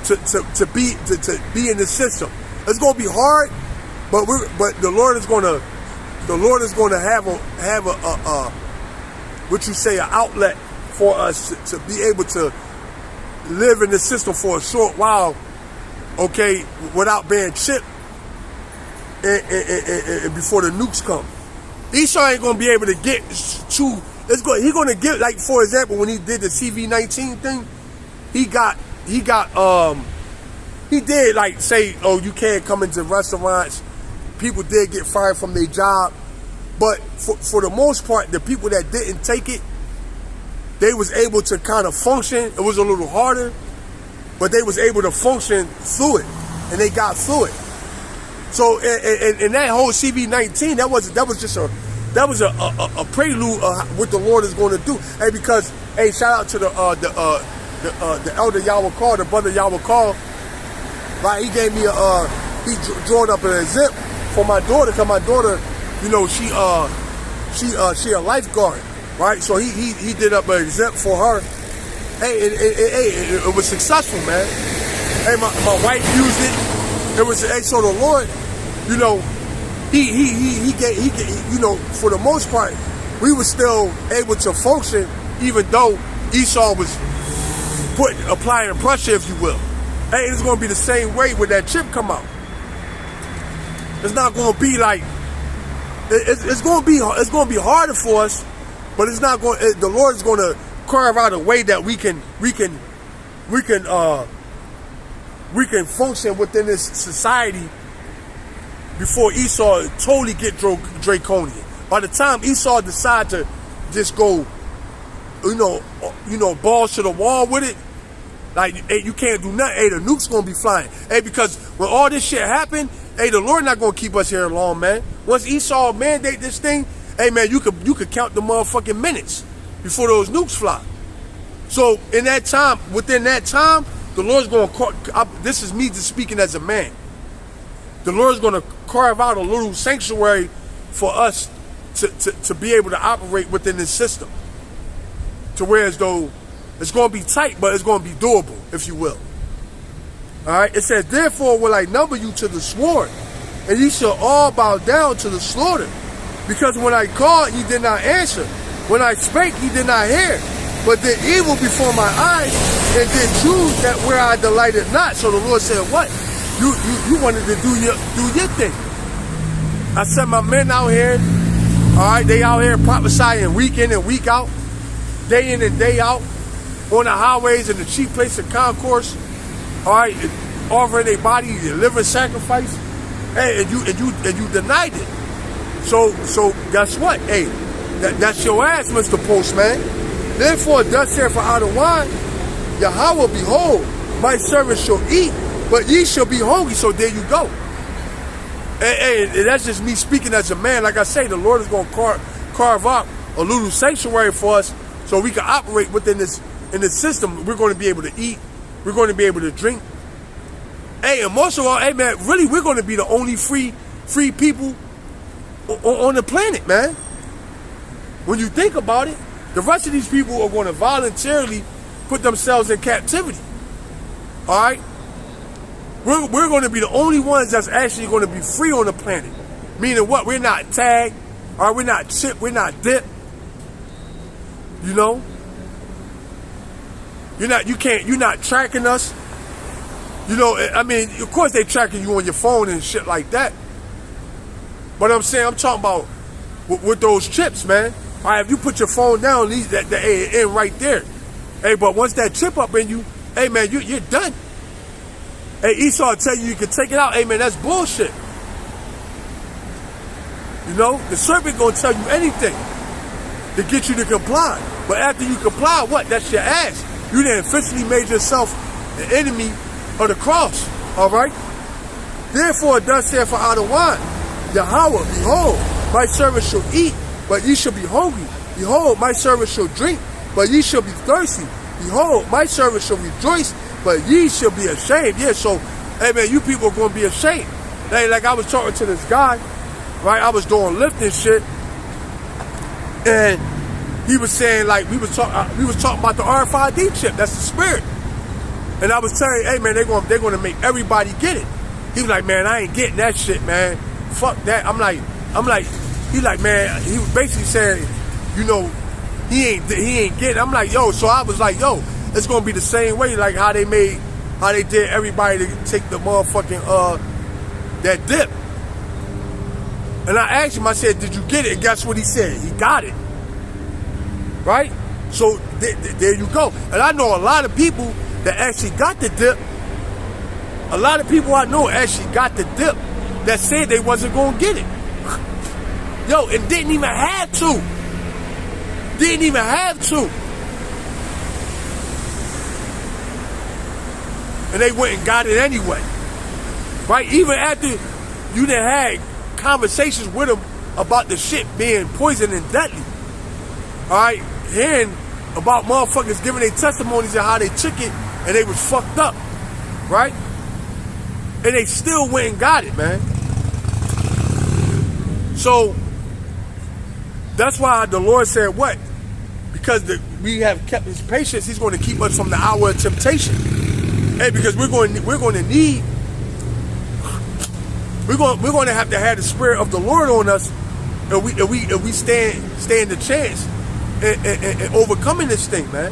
to be in the system. It's gonna be hard, but the Lord is gonna have a what you say, an outlet for us to be able to live in the system for a short while, okay, without being chipped, and before the nukes come. Esau ain't gonna be able to get to. He's gonna get, like, for example, when he did the CV-19 thing, he did, like, say, oh, you can't come into restaurants. People did get fired from their job, but for the most part, the people that didn't take it, they was able to kind of function. It was a little harder, but they was able to function through it, and they got through it. So, and that whole CV-19, that was just a prelude of what the Lord is going to do. Hey, because, hey, shout out to the elder Yahweh Call, the brother Yahweh Call. Right, he gave me he drawn up an exempt for my daughter, because my daughter, she a lifeguard, right? So he did up an exempt for her. Hey, it was successful, man. Hey, my wife used it. It was, hey, so the Lord, he gave, for the most part, we were still able to function, even though Esau was applying pressure, if you will. Hey, it's going to be the same way when that chip come out. It's not going to be like, it's going to be harder for us, but it's not going. The Lord is going to carve out a way that we can function within this society before Esau totally get draconian. By the time Esau decide to just go, balls to the wall with it, like, hey, you can't do nothing. Hey, the nuke's gonna be flying. Hey, because when all this shit happened, hey, the Lord not gonna keep us here long, man. Once Esau mandate this thing, hey man, you could count the motherfucking minutes before those nukes fly. So within that time, the Lord's gonna. This is me just speaking as a man. The Lord's gonna carve out a little sanctuary for us to be able to operate within this system, to where as though. It's going to be tight, but it's going to be doable, if you will. All right? It says, therefore will I number you to the sword, and ye shall all bow down to the slaughter. Because when I called, ye did not answer. When I spake, ye did not hear. But did evil before my eyes, and did choose that where I delighted not. So the Lord said, what? You wanted to do your thing. I sent my men out here. All right? They out here prophesying week in and week out, day in and day out, on the highways and the chief place of concourse, all right, offering their body, their living sacrifice, hey, and you denied it. So guess what? Hey, that's your ass, Mr. Postman. Therefore, thus saith Adonai, Yahweh, behold, my servants shall eat, but ye shall be hungry. So there you go. Hey, that's just me speaking as a man. Like I say, the Lord is going to carve out a little sanctuary for us, so we can operate within this. In the system, we're going to be able to eat. We're going to be able to drink. Hey, and most of all, hey man, really, we're going to be the only free people on the planet, man. When you think about it, the rest of these people are going to voluntarily put themselves in captivity. All right, we're going to be the only ones that's actually going to be free on the planet. Meaning what? We're not tagged. All right, we're not chipped. We're not dipped. You're not tracking us. You know, I mean, of course they tracking you on your phone and shit like that. But I'm saying, I'm talking about with those chips, man. All right, if you put your phone down, that in right there. Hey, but once that chip up in you, hey man, you're done. Hey, Esau tell you can take it out. Hey man, that's bullshit. You know, the serpent gonna tell you anything to get you to comply. But after you comply, what? That's your ass. You then officially made yourself the enemy of the cross. All right. Therefore, thus saith Adonai, Yahweh, behold, my servant shall eat, but ye shall be hungry. Behold, my servant shall drink, but ye shall be thirsty. Behold, my servant shall rejoice, but ye shall be ashamed. Yeah, so, hey man, you people are going to be ashamed. Hey, like I was talking to this guy, right? I was doing lifting shit, and he was saying like we was talking about the RFID chip. That's the spirit. And I was telling, hey man, they're going to make everybody get it. He was like, man, I ain't getting that shit, man. Fuck that. I'm like, he like, man, he was basically saying, you know, he ain't getting. I'm like, yo. So I was like, yo, it's gonna be the same way, like how they did everybody to take the motherfucking that dip. And I asked him, I said, did you get it? And guess what he said? He got it. Right? So there you go. And I know a lot of people that actually got the dip. A lot of people I know actually got the dip that said they wasn't gonna get it. Yo, and didn't even have to. Didn't even have to. And they went and got it anyway. Right? Even after you done had conversations with them about the shit being poison and deadly. Alright? Hearing about motherfuckers giving their testimonies of how they took it and they was fucked up. Right? And they still went and got it, man. So, that's why the Lord said what? Because we have kept his patience, he's going to keep us from the hour of temptation. Hey, because we're going to have to have the spirit of the Lord on us, and we stand the chance in overcoming this thing, man.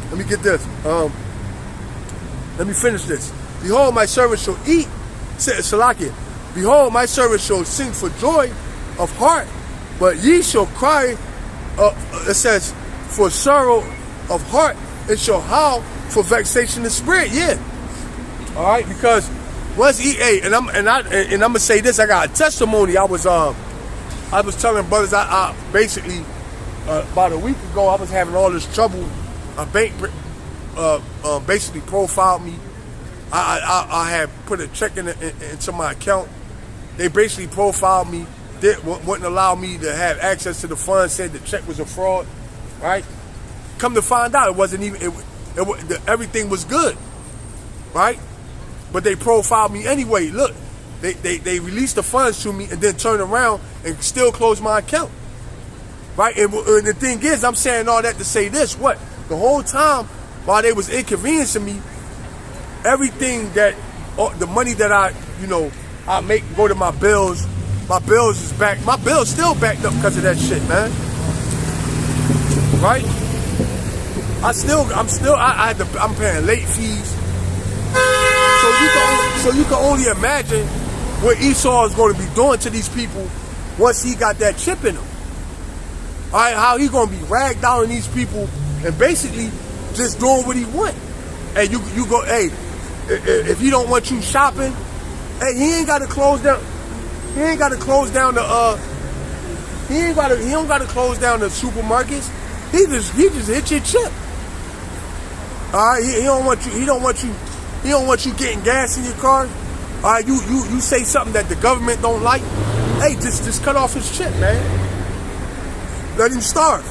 Let me get this. Let me finish this. Behold, my servant shall eat. Salakia. Behold, my servant shall sing for joy of heart, but ye shall cry. It says, for sorrow of heart, and shall howl for vexation of spirit. Yeah. All right, because once he ate, and I'm gonna say this. I got a testimony. I was telling brothers. I basically about a week ago I was having all this trouble. A bank basically profiled me. I had put a check into my account. They basically profiled me. They wouldn't allow me to have access to the funds. Said the check was a fraud. Right? Come to find out, it wasn't even. Everything was good. Right? But they profiled me anyway. Look, they released the funds to me and then turned around and still closed my account. Right? And the thing is, I'm saying all that to say this. What? The whole time while they was inconveniencing me, everything that, the money that I make go to my bills. My bills is back. My bills still backed up because of that shit, man. Right? I'm paying late fees. So you can only imagine what Esau is going to be doing to these people once he got that chip in him. All right, how he going to be ragged down on these people and basically just doing what he want. And you go, hey, if he don't want you shopping, hey, he ain't got to close down. He ain't got to close down the. He don't got to close down the supermarkets. He just hit your chip. All right, he don't want you. He don't want you getting gas in your car. All right, you say something that the government don't like. Hey, just cut off his chip, man. Let him starve.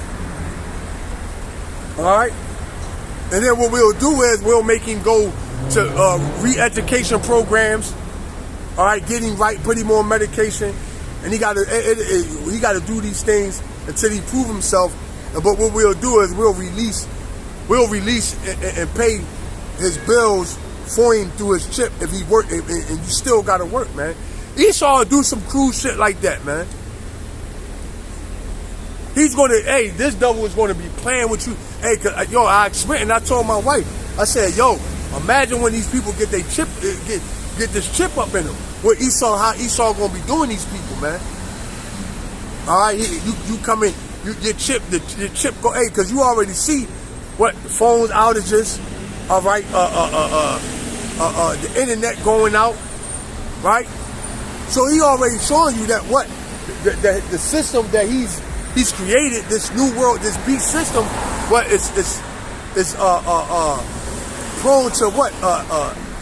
All right, and then what we'll do is we'll make him go to re-education programs. All right, getting right, put him on medication, and he got to do these things until he prove himself. But what we'll do is we'll release and pay his bills for him through his chip if he work, and you still got to work, man. Esau will do some cruel shit like that, man. This devil is going to be playing with you. Hey, yo, I experienced, and I told my wife, I said, yo, imagine when these people get their chip, get this chip up in them. What Esau, how Esau gonna be doing these people, man? All right, you come in, your chip go, hey, because you already see what phones outages, all right, the internet going out, right? So he already showing you that what the system that he's created, this new world, this beast system, what is prone to what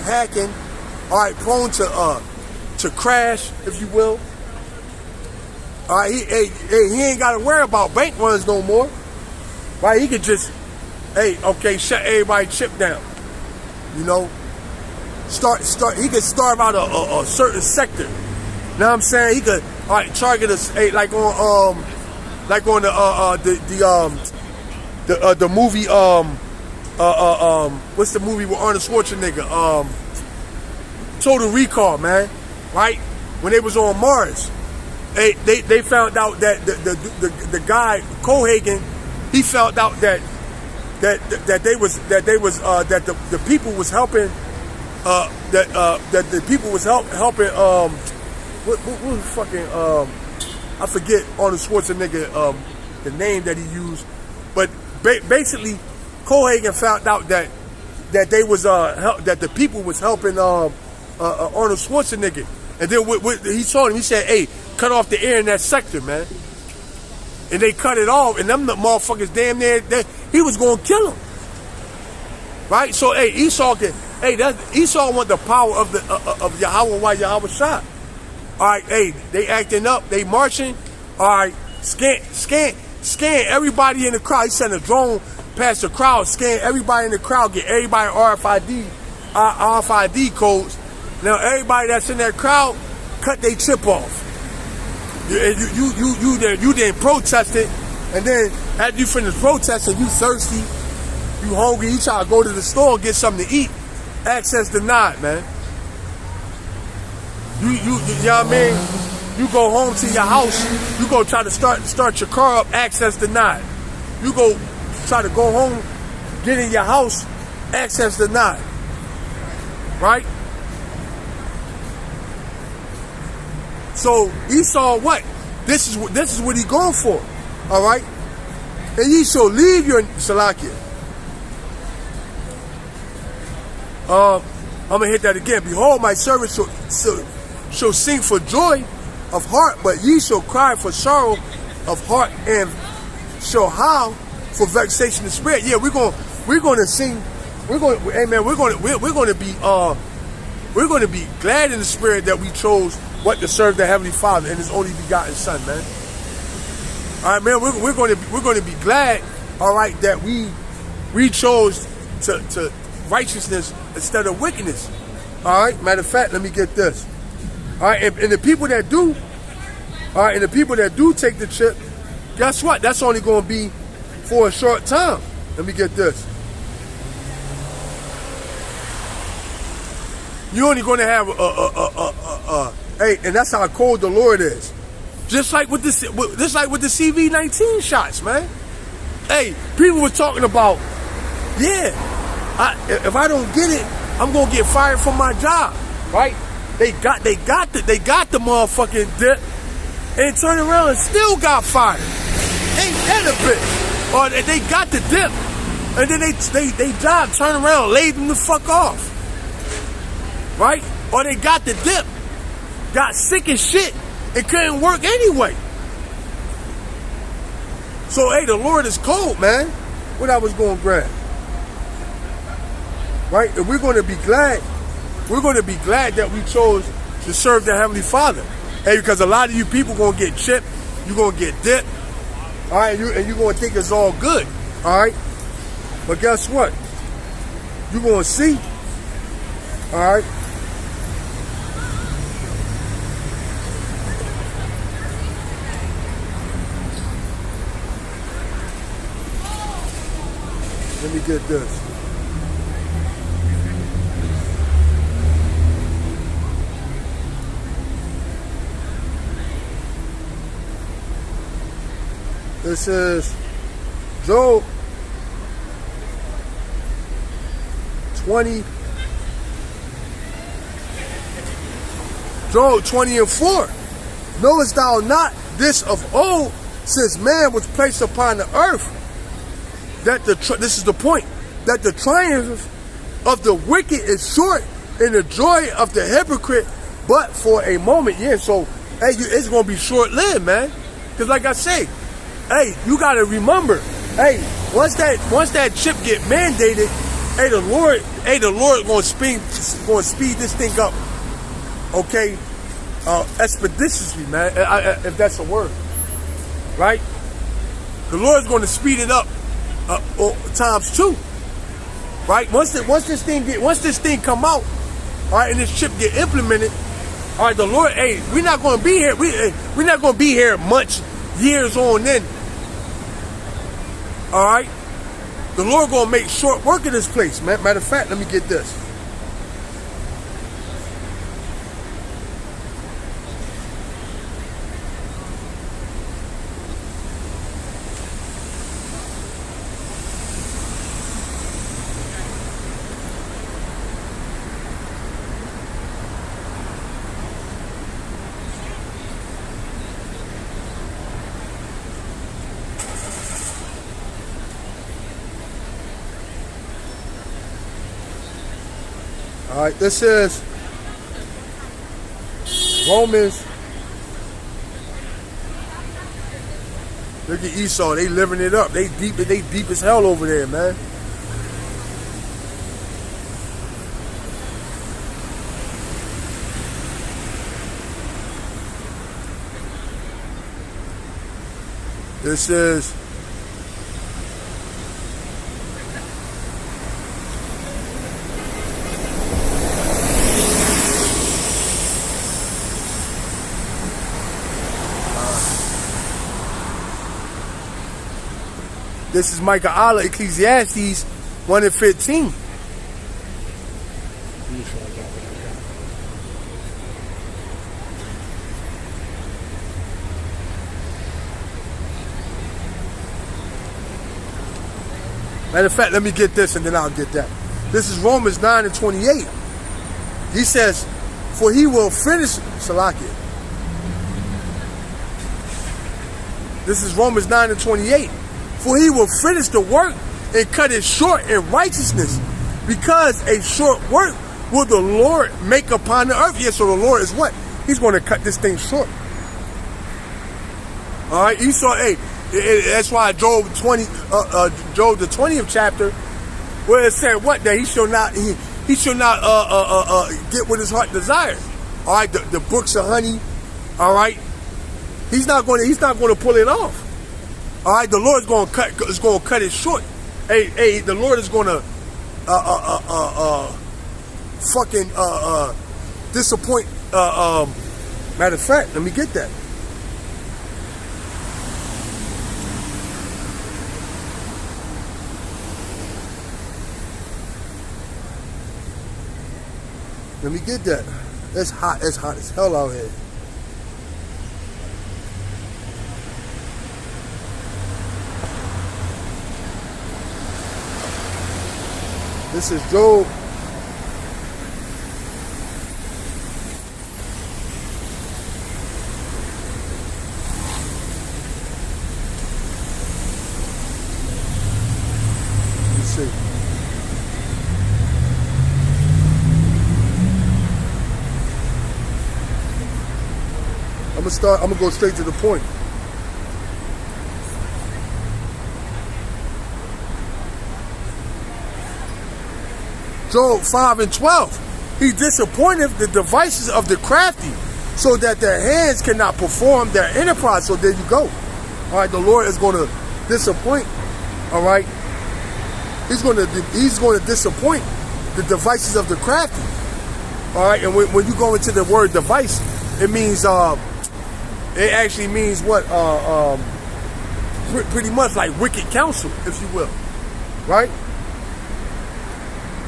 hacking, all right, prone to crash, if you will. All right, he ain't got to worry about bank runs no more, right? He could just, okay, shut everybody chip down, you know. He could starve out a certain sector. You know what I'm saying? He could, all right, target us, like on the movie, what's the movie with Arnold Schwarzenegger? Total Recall, man, right? When they was on Mars. They found out that the guy Cohaagen, he found out that the people was helping that the people was helping what was fucking I forget Arnold Schwarzenegger the name that he used, but basically Cohaagen found out that they was that the people was helping Arnold Schwarzenegger, and then he told him, he said, hey, cut off the air in that sector, man. And they cut it off, and them motherfuckers damn near, he was gonna kill him. Right? So Esau Esau want the power of Yahweh while Yahweh shot. Alright, they acting up, they marching, alright, scan everybody in the crowd. He sent a drone past the crowd, scan everybody in the crowd, get everybody RFID codes. Now everybody that's in that crowd, cut their chip off. You then protested, and then after you finish protesting, you thirsty, you hungry, you try to go to the store and get something to eat. Access denied, man. You know what I mean? You go home to your house, you go try to start your car up, access denied. You go try to go home, get in your house, access denied. Right? So Esau, what? This is what he going for. All right? And ye shall leave your Salakia. I'm gonna hit that again. Behold, my servant shall sing for joy of heart, but ye shall cry for sorrow of heart, and shall howl for vexation of spirit. Yeah, we're gonna sing. Amen. We're gonna be glad in the spirit that we chose what to serve the Heavenly Father and His only begotten Son, man. All right, man. We're going to be glad. All right, that we chose to righteousness instead of wickedness. All right. Matter of fact, let me get this. All right, and the people that do, all right, and the people that do take the chip, guess what? That's only going to be for a short time. Let me get this. You're only going to have and that's how cold the Lord is. Just like with the CV-19 shots, man. Hey, people were talking about, if I don't get it, I'm gonna get fired from my job, right? They got the motherfucking dip, and turned around and still got fired. Ain't that a bitch? Or they got the dip, and then they job turned around, laid them the fuck off, right? Or they got the dip, got sick as shit, and couldn't work anyway. So, the Lord is cold, man. What I was going to grab. Right? And we're going to be glad. We're going to be glad that we chose to serve the Heavenly Father. Because a lot of you people going to get chipped. You're going to get dipped. All right? And you're going to think it's all good. All right? But guess what? You're going to see. All right? Let me get this. This is Job 20. Job 20:4. Knowest thou not this of old, since man was placed upon the earth, that this is the point, that the triumph of the wicked is short, and the joy of the hypocrite but for a moment. Yeah, so hey, it's gonna be short-lived, man. Because like I say, hey, you gotta remember, hey, once that chip get mandated, the Lord gonna speed this thing up, okay, expeditiously, man, if that's a word, right? The Lord's gonna speed it up times 2, right? Once this thing come out, all right, and this chip get implemented, all right, the Lord, hey, we're not gonna be here. We're not gonna be here much years on then. All right. The Lord gonna make short work of this place, man. Matter of fact, let me get this. All right, this is Romans. Look at Esau, they living it up. They deep as hell over there, man. This is Micah Allah, Ecclesiastes 1:15. Matter of fact, let me get this and then I'll get that. This is Romans 9:28. He says, for he will finish, Salakia. This is Romans 9:28. For he will finish the work and cut it short in righteousness, because a short work will the Lord make upon the earth. Yeah, so the Lord is what? He's going to cut this thing short. All right, Esau, hey, that's why Job the 20th chapter, where it said what? That he shall not get what his heart desires. All right, the brooks of honey. All right, he's not going to pull it off. All right, the Lord is going to cut it short. Hey, the Lord is going to disappoint. Matter of fact, let me get that. Let me get that. It's hot as hell out here. This is Job. Let's see. I'm gonna go straight to the point. Job 5:12. He disappointed the devices of the crafty, so that their hands cannot perform their enterprise. So there you go. All right, the Lord is going to disappoint. All right, He's going to disappoint the devices of the crafty. All right, and when you go into the word device, it means it actually means what? Pretty much like wicked counsel, if you will. Right?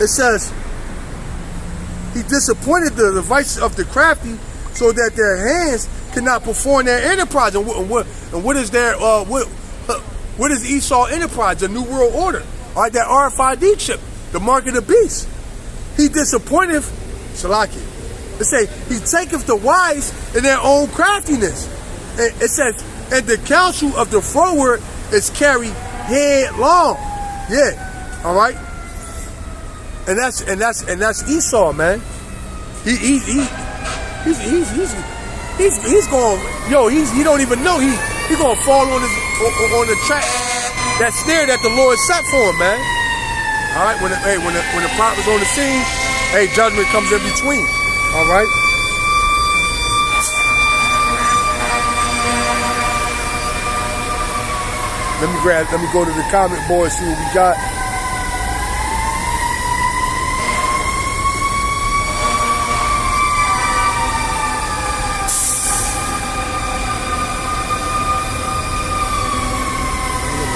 It says, he disappointed the devices of the crafty, so that their hands cannot perform their enterprise. And what is their What is Esau Enterprise, the New World Order? All right, that RFID chip, the mark of the beast. He disappointeth, Salaki. It say, he taketh the wise in their own craftiness. And it says, and the counsel of the froward is carried headlong. Yeah, all right. And that's Esau, man. He's going, he don't even know he gonna fall on the track that snare that the Lord set for him, man. All right, when the prophet's on the scene, hey, judgment comes in between. All right. Let me go to the comment board and see what we got.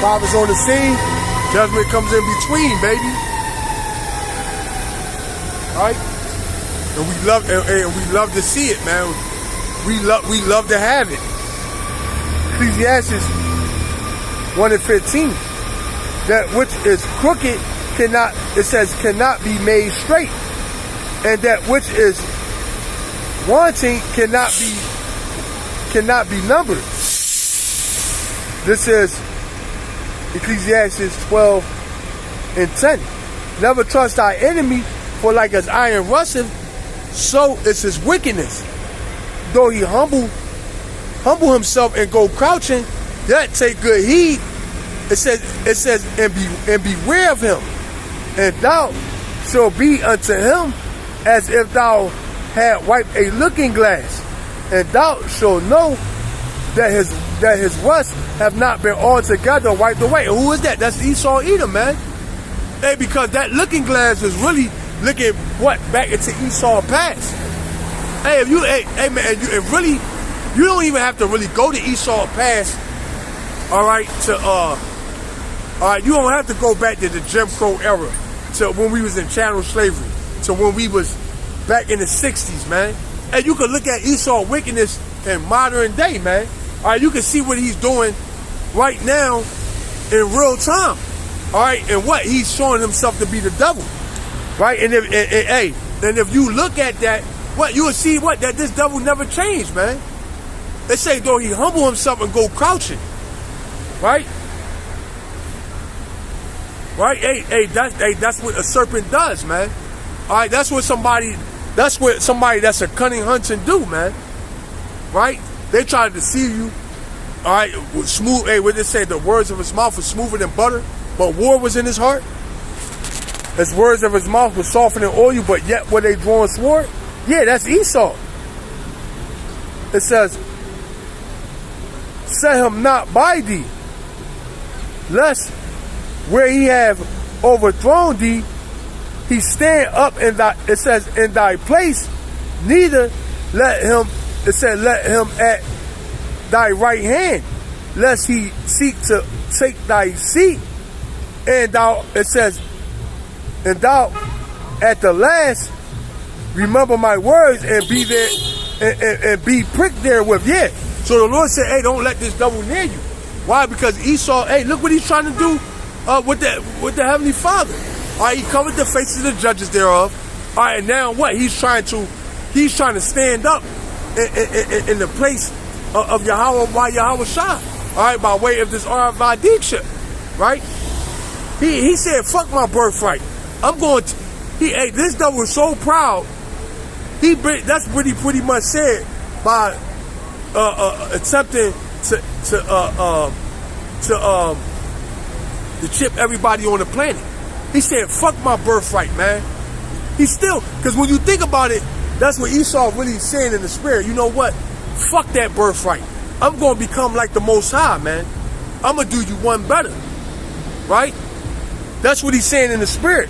Father's on the scene, judgment comes in between, baby. All right, and we love to see it, man. We love to have it. Ecclesiastes 1:15. That which is crooked cannot be made straight, and that which is wanting cannot be numbered. This is Ecclesiastes 12:10. Never trust thy enemy, for like as iron rusteth, so is his wickedness. Though he humble himself and go crouching, yet take good heed. It says, and beware of him, and thou shalt be unto him as if thou had wiped a looking glass, and thou shalt know that his rust have not been altogether wiped away. And who is that? That's Esau Edom, man. Hey, because that looking glass is really looking back into Esau's past. Hey, if you, hey man, you don't even have to really go to Esau's past. All right, you don't have to go back to the Jim Crow era, to when we was in chattel slavery, to when we was back in the 60s, man. And you can look at Esau's wickedness in modern day, man. All right, you can see what he's doing right now in real time. All right, and what he's showing himself to be the devil, right? And if you look at that, what you will see that this devil never changed, man. They say though he humble himself and go crouching, right? Right? Hey, that's what a serpent does, man. All right, that's what somebody that's a cunning hunter do, man. Right? They try to deceive you. All right, smooth. Hey, what they say? The words of his mouth were smoother than butter, but war was in his heart. His words of his mouth were softer than oil, but yet were they drawing sword? Yeah, that's Esau. It says, set him not by thee, lest where he have overthrown thee, he stand up in thy, it says, in thy place, neither let him, it said, let him at thy right hand, lest he seek to take thy seat, and thou, it says, and thou at the last remember my words and be there and be pricked therewith. Yeah. So the Lord said, hey, don't let this devil near you. Why? Because Esau, hey, look what he's trying to do with the Heavenly Father. All right, he covered the faces of the judges thereof. All right, and now what? He's trying to stand up in the place of Yahweh by Yahweh Shah. All right, by way of this RFID chip, right? He said, fuck my birthright. I'm going to, this devil was so proud. That's what he pretty much said by attempting to chip everybody on the planet. He said, fuck my birthright, man. He's still, because when you think about it, that's what Esau really saying in the spirit. You know what? Fuck that birthright. I'm going to become like the Most High, man. I'm going to do you one better. Right? That's what he's saying in the spirit.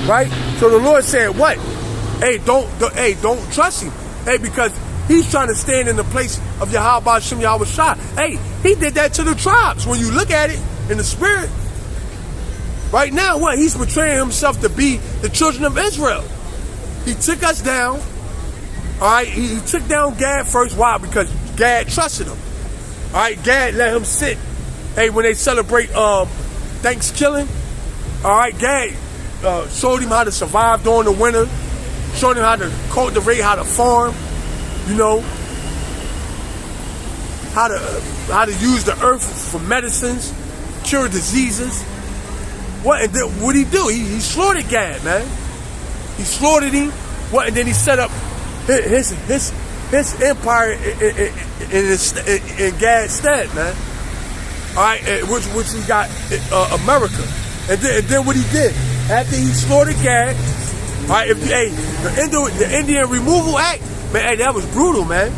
Right? So the Lord said, what? Hey, don't trust him. Hey, because he's trying to stand in the place of Yahweh Shem Yahweh Shah. Hey, he did that to the tribes. When you look at it in the spirit, right now, what? He's portraying himself to be the children of Israel. He took us down. All right, he took down Gad first. Why? Because Gad trusted him. All right, Gad let him sit. Hey, when they celebrate Thanksgiving, all right, Gad showed him how to survive during the winter, showed him how to cultivate, how to farm, you know, how to use the earth for medicines, cure diseases. What and then what'd he do? He slaughtered Gad, man. He slaughtered him. What and then he set up his empire in Gad's stead, man. All right, which he got America. And then what he did after he slaughtered Gad, all right, the Indian Removal Act, man, hey, that was brutal, man.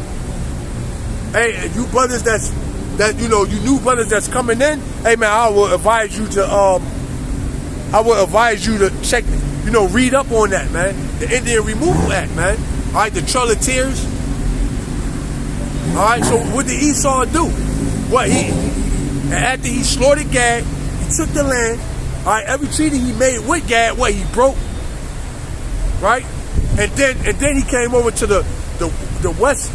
Hey, you brothers you new brothers that's coming in, hey man, I will advise you to check, read up on that, man. The Indian Removal Act, man. All right, the Trail of Tears. All right, so what did Esau do? After he slaughtered Gad, he took the land. All right, every treaty he made with Gad, he broke. Right, and then he came over to the west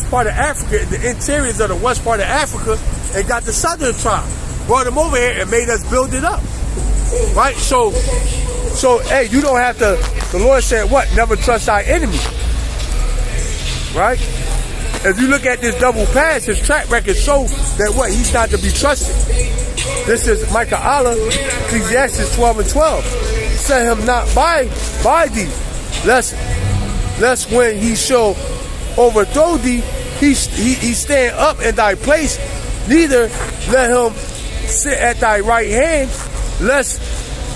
part of Africa, the interiors of the west part of Africa, and got the southern tribe, brought them over here and made us build it up. Right, so hey, you don't have to. The Lord said, "What? Never trust thy enemy." Right. If you look at this double pass, his track record shows that he's not to be trusted. This is Micah Allah, Ecclesiastes 12:12. Set him not by thee, lest when he shall overthrow thee, he stand up in thy place. Neither let him sit at thy right hand, lest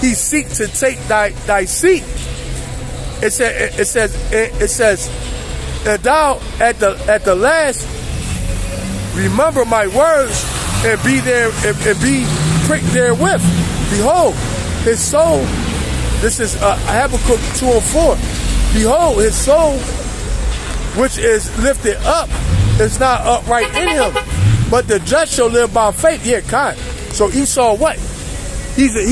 he seek to take thy seat. It says, and thou at the last remember my words and be there and be pricked therewith. Behold, his soul. This is Habakkuk 2:4. Behold, his soul, which is lifted up, is not upright in him, but the just shall live by faith. Yeah, kind. So Esau, what? He's that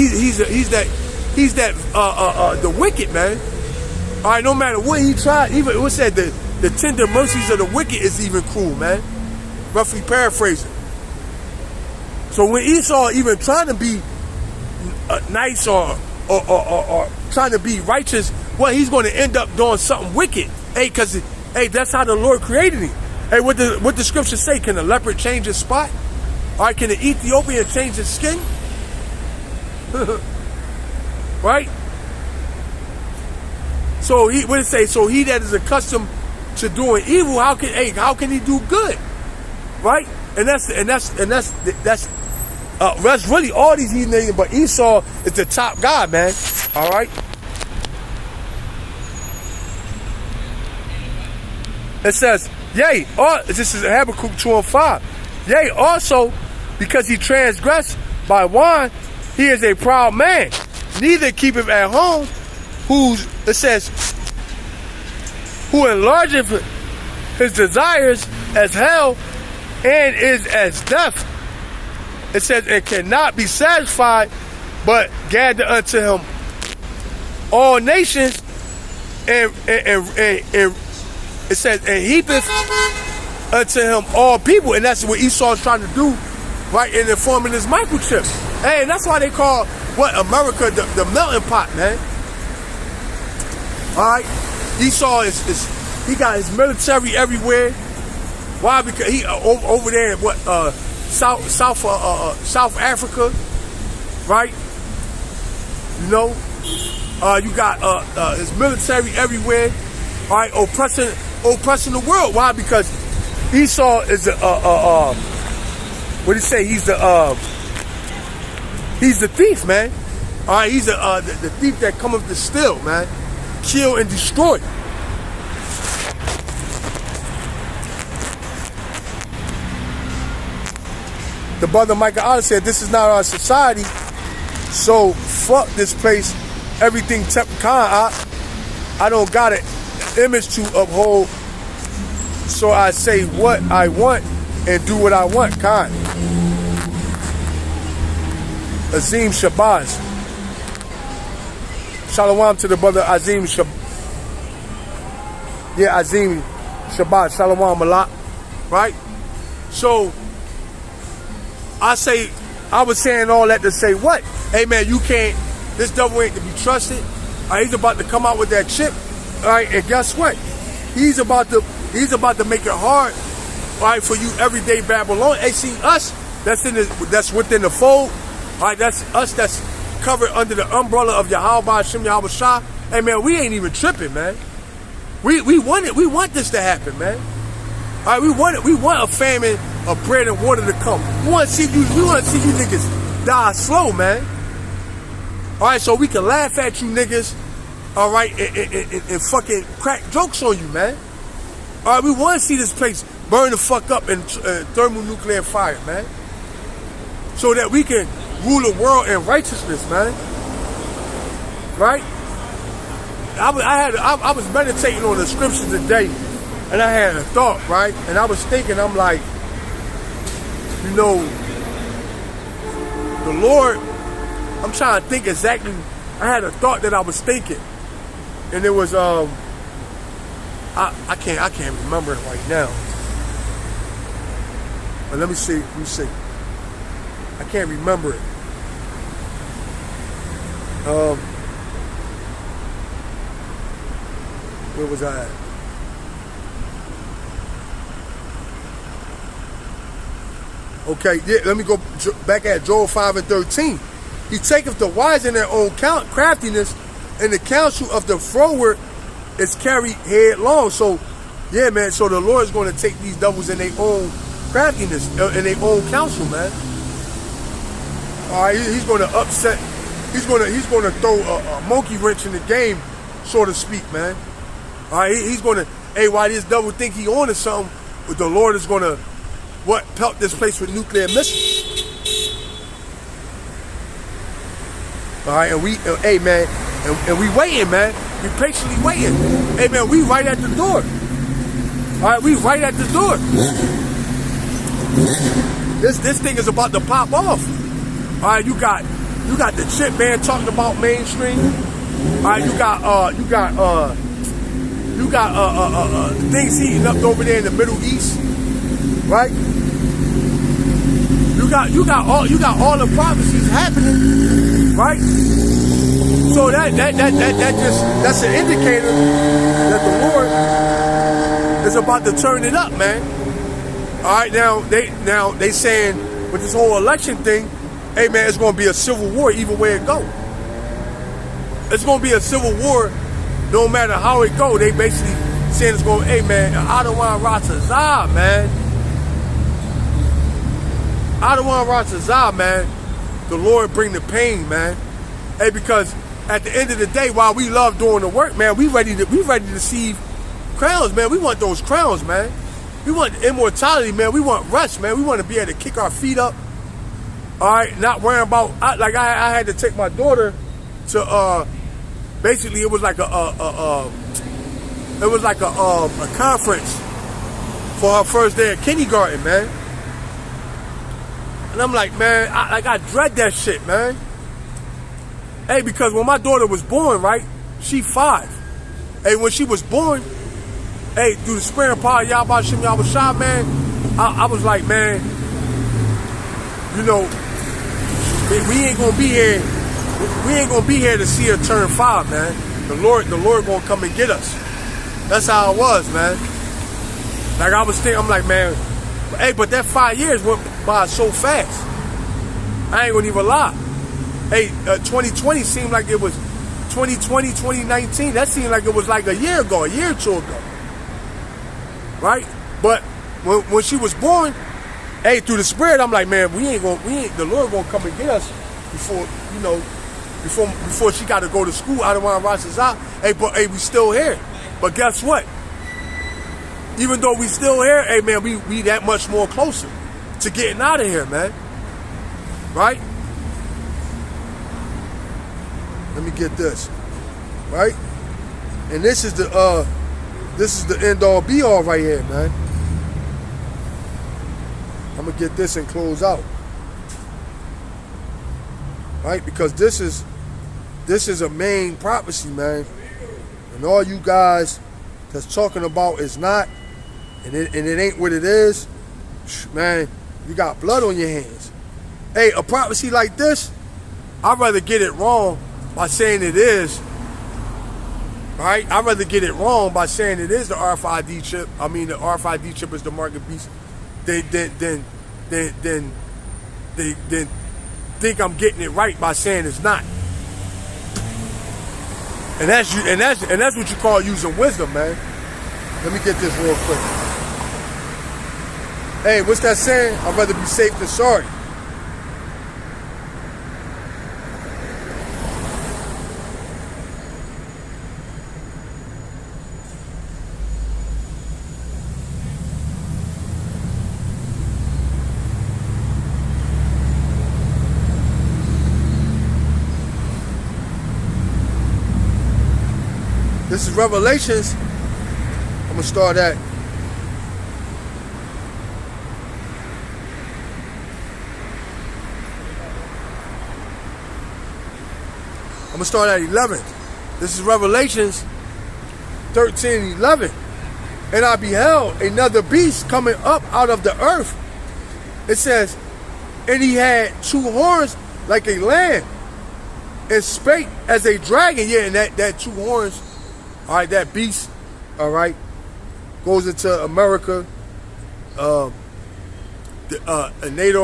the wicked, man. All right, no matter what he tried, even it was said the tender mercies of the wicked is even cruel, man. Roughly paraphrasing. So when Esau even trying to be nice or trying to be righteous, he's going to end up doing something wicked. Hey, because that's how the Lord created him. Hey, what the scriptures say? Can a leopard change his spot? All right, can the Ethiopian change his skin? Right? So what did it say? So he that is accustomed to doing evil, how can he do good? Right? And that's really all these heathens, but Esau is the top guy, man. All right. It says, yea, this is Habakkuk 2:5. Yea, also, because he transgressed by wine, he is a proud man. Neither keepeth at home, who enlargeth his desires as hell, and is as death. It says, it cannot be satisfied, but gather unto him all nations, and it says, and heapeth unto him all people. And that's what Esau's trying to do, right, in forming this microchip. Hey, and that's why they call America the melting pot, man. All right, Esau he got his military everywhere. Why? Because he over there in South Africa, right? You got his military everywhere. All right, oppressing the world. Why? Because Esau is what do you say? He's the thief, man. All right, he's the thief that cometh to steal, man, kill and destroy. The brother Micah Allah said, this is not our society, so fuck this place. Everything Khan, I don't got an image to uphold, so I say what I want and do what I want, Khan. Azim Shabazz. Shalom to the brother Azim Shabazz. Yeah, Azim Shabazz. Shalom Malak. right? So I was saying all that to say what? Hey man, you can't, this devil ain't to be trusted. He's about to come out with that chip. All right, and guess what? He's about to make it hard, all right, for you everyday Babylon. Hey, see us, that's within the fold. All right, that's us that's covered under the umbrella of Yahweh Hashem Yahweh Shah. Hey man, we ain't even tripping, man. We want it. We want this to happen, man. All right, we want it. We want a famine of bread and water to come. We want to see you niggas die slow, man. All right, so we can laugh at you niggas, all right, and fucking crack jokes on you, man. All right, we want to see this place burn the fuck up in thermonuclear fire, man. So that we can rule the world in righteousness, man. Right? I was meditating on the scriptures today, and I had a thought, right? And I was thinking, I'm like, you know, the Lord, I'm trying to think exactly. I had a thought that I was thinking, and it was I can't remember it right now. But let me see. I can't remember it. Where was I at? Okay, yeah, let me go back at Joel 5:13. He taketh the wise in their own craftiness, and the counsel of the froward is carried headlong. So, yeah, man, so the Lord is going to take these devils in their own craftiness, in their own counsel, man. All right, he's going to upset, he's going to throw a monkey wrench in the game, so to speak, man. All right, he's going to, hey, why this devil think he on to something, but the Lord is going to, pelt this place with nuclear missiles. All right, and hey, man, and we waiting, man. We patiently waiting. Hey, man, we right at the door. All right, we right at the door. This thing is about to pop off. All right, you got the chip man talking about mainstream. All right, you got things heating up over there in the Middle East, right? You got all the prophecies happening, right? So that's an indicator that the Lord is about to turn it up, man. All right, now they saying with this whole election thing, hey man, it's going to be a civil war either way it go. It's going to be a civil war no matter how it go. They basically saying it's going, hey man, Adawan Ratazah, man. Adawan Ratazah, man. The Lord bring the pain, man. Hey, because at the end of the day, while we love doing the work, man, we ready to receive crowns, man. We want those crowns, man. We want immortality, man. We want rest, man. We want to be able to kick our feet up. All right, not worrying about, I had to take my daughter to, basically it was like a conference for her first day of kindergarten, man. And I'm like, man, I dread that shit, man. Hey, because when my daughter was born, right, she 5. Hey, when she was born, hey, through the spirit and power of Yahweh Hashem Yahweh Shah, man, I was like, man, you know, we ain't gonna be here. We ain't gonna be here to see her turn 5, man. The Lord gonna come and get us. That's how it was, man. Like I was thinking, I'm like, man, hey, but that 5 years went by so fast. I ain't gonna even lie. Hey, 2020 seemed like it was 2020, 2019. That seemed like it was like a year or 2 ago. Right? But when she was born, hey, through the spirit, I'm like, man, the Lord gonna come and get us before, you know, before she got to go to school. I don't want to rush us out. Hey, but hey, we still here. But guess what? Even though we still here, hey man, we that much more closer to getting out of here, man. Right? Let me get this. Right? And this is the end all be all right here, man. I'm gonna get this and close out. Right? Because this is a main prophecy, man. And all you guys that's talking about is not and it ain't what it is, man, you got blood on your hands. Hey, a prophecy like this, I'd rather get it wrong by saying it is, right? I'd rather get it wrong by saying it is the RFID chip. I mean, the RFID chip is the market beast. Then think I'm getting it right by saying it's not. And that's what you call using wisdom, man. Let me get this real quick. Hey, what's that saying? I'd rather be safe than sorry. This is Revelations. I'm gonna start at I'm gonna start at 11. This is Revelations 13:11. And I beheld another beast coming up out of the earth. It says, and he had 2 horns like a lamb, and spake as a dragon. Yeah, and that 2 horns, all right, that beast, all right, goes into America, NATO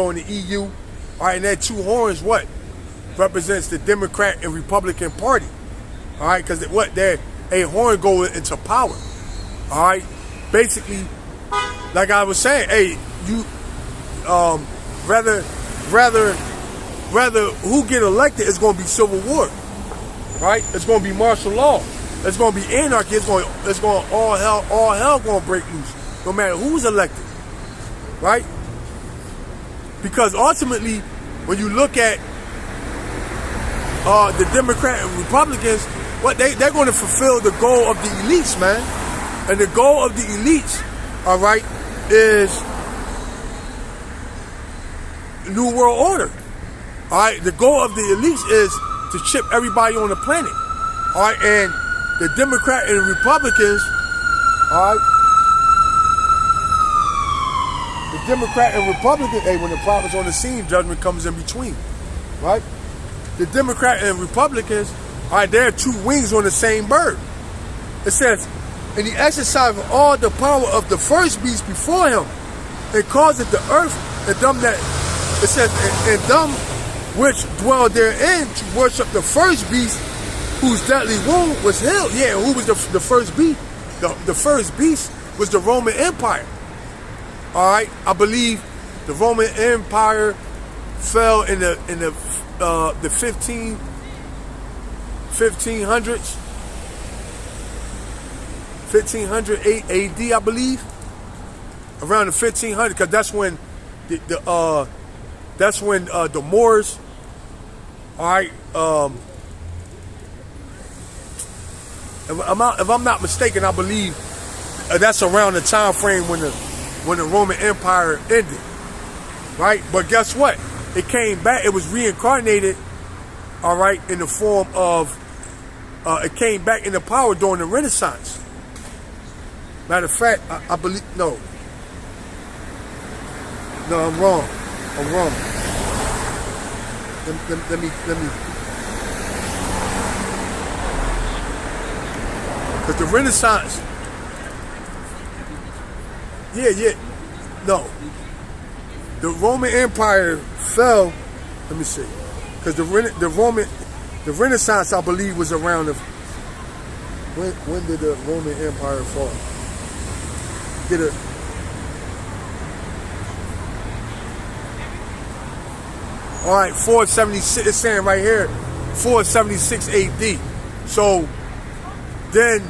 and the EU. All right, and that 2 horns, what? Represents the Democrat and Republican Party. All right, because a horn goes into power. All right, basically, like I was saying, hey, you rather who get elected is going to be civil war, right? It's going to be martial law. It's going to be anarchy. It's going all hell going to break loose, no matter who's elected, right? Because ultimately, when you look at the Democrat and Republicans, what they're going to fulfill the goal of the elites, man. And the goal of the elites, all right, is New World Order. All right, the goal of the elites is to chip everybody on the planet. All right, and the Democrat and Republicans, all right, the Democrat and Republican, hey, when the prophet's on the scene, judgment comes in between, right? The Democrat and Republicans, all right, there are 2 wings on the same bird. It says, and he exercised all the power of the first beast before him, and caused the earth and them that, it says, and them which dwell therein to worship the first beast, whose deadly wound was healed. Yeah, who was the first beast? The first beast was the Roman Empire. All right, I believe the Roman Empire fell in the 1500s, 1508 AD, I believe, around the 1500, because that's when the Moors, all right, if I'm not mistaken, I believe that's around the time frame when the Roman Empire ended, right? But guess what? It came back. It was reincarnated, all right, in the form of it came back into power during the Renaissance. Matter of fact, I believe no, I'm wrong. Let me. Because the Renaissance, no. The Roman Empire fell, let me see. Because the Renaissance, I believe, was around when did the Roman Empire fall? All right, 476, it's saying right here, 476 AD. So, then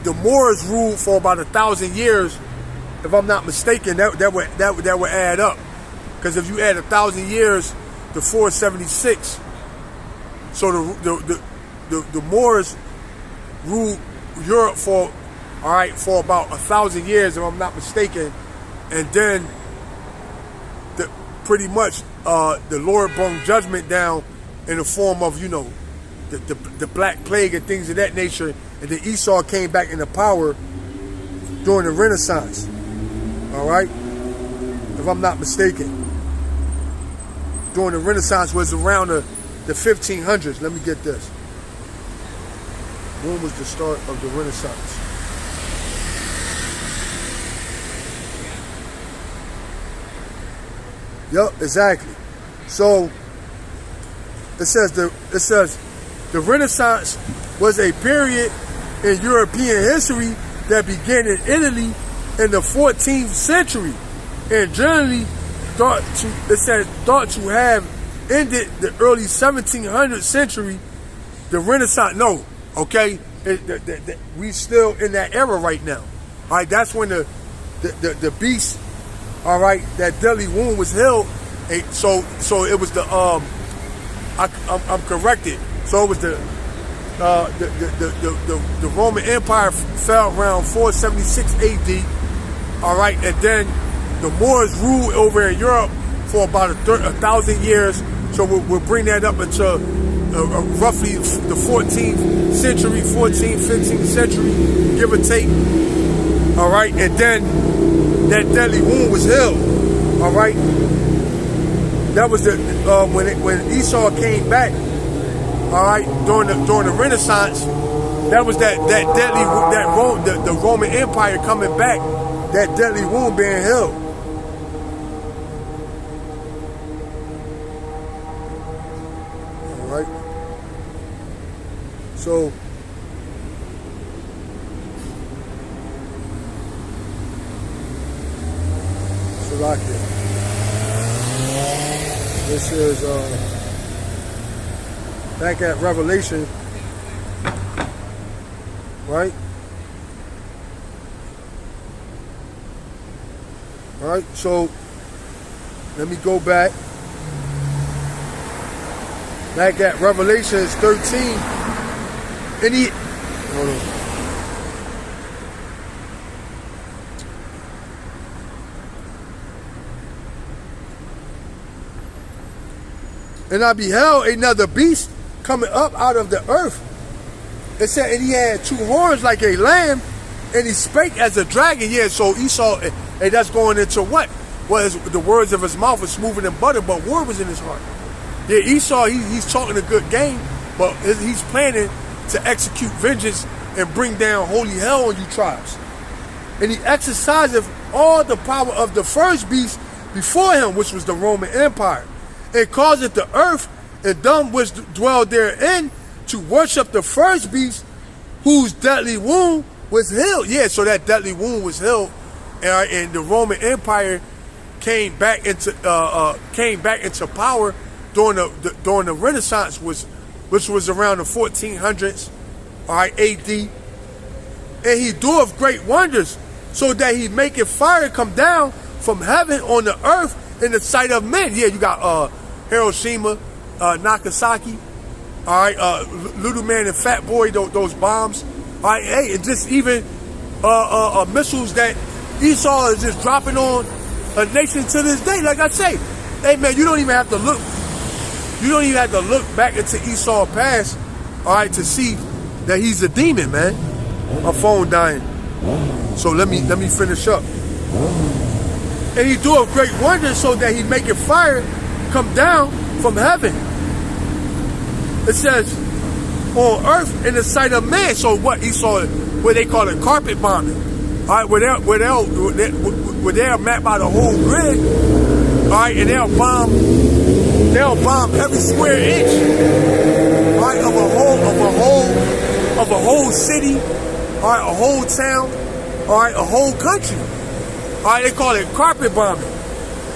the Moors ruled for about 1,000 years, if I'm not mistaken. That would add up, because if you add 1,000 years to 476, so the Moors ruled Europe for about 1,000 years, if I'm not mistaken, and then pretty much the Lord brought judgment down in the form of the Black Plague and things of that nature, and then Esau came back into power, during the Renaissance. All right, if I'm not mistaken. During the Renaissance was around the 1500s. Let me get this. When was the start of the Renaissance? Yep, exactly. So it says the Renaissance was a period in European history that began in Italy in the 14th century and generally thought to have ended the early 1700th century. The Renaissance, no, okay, we still in that era right now. All right, that's when the beast, all right, that deadly wound was healed. And so it was the I'm corrected. So it was the Roman Empire fell around 476 AD. All right, and then the Moors ruled over in Europe for about 1,000 years. So we'll bring that up until roughly the 14th century, 14th, 15th century, give or take. All right, and then that deadly wound was healed. All right, that was the when Esau came back. All right, during the Renaissance, that was that deadly the Roman Empire coming back, that deadly wound being healed. All right, so Salakia. This is back at Revelation, right? All right, so let me go back at Revelations 13, and hold on. And I beheld another beast coming up out of the earth. It said, and he had two horns like a lamb, and he spake as a dragon. Yeah, so Esau, and that's going into what? Well, the words of his mouth was smoother than butter, but war was in his heart. Yeah, Esau, he's talking a good game, but he's planning to execute vengeance and bring down holy hell on you tribes. And he exerciseth all the power of the first beast before him, which was the Roman Empire, and causeth the earth and them which dwell therein to worship the first beast, whose deadly wound was healed. Yeah, so that deadly wound was healed, and the Roman Empire came back into power during the Renaissance, which was around the 1400s, all right, AD. And he doeth great wonders, so that he maketh fire come down from heaven on the earth in the sight of men. Yeah, you got Hiroshima, Nagasaki, all right, Little Man and Fat Boy, those bombs. All right, hey, and just even missiles that Esau is just dropping on a nation to this day. Like I say, hey man, you don't even have to look back into Esau's past, all right, to see that he's a demon, man. My phone dying, so let me finish up. And he do a great wonder, so that he make a fire come down from heaven. It says on earth in the sight of man. So what Esau, where they call it carpet bombing, all right, where they'll map out a whole grid, all right, and they'll bomb every square inch, all right, of a whole city, all right, a whole town, all right, a whole country. All right, they call it carpet bombing.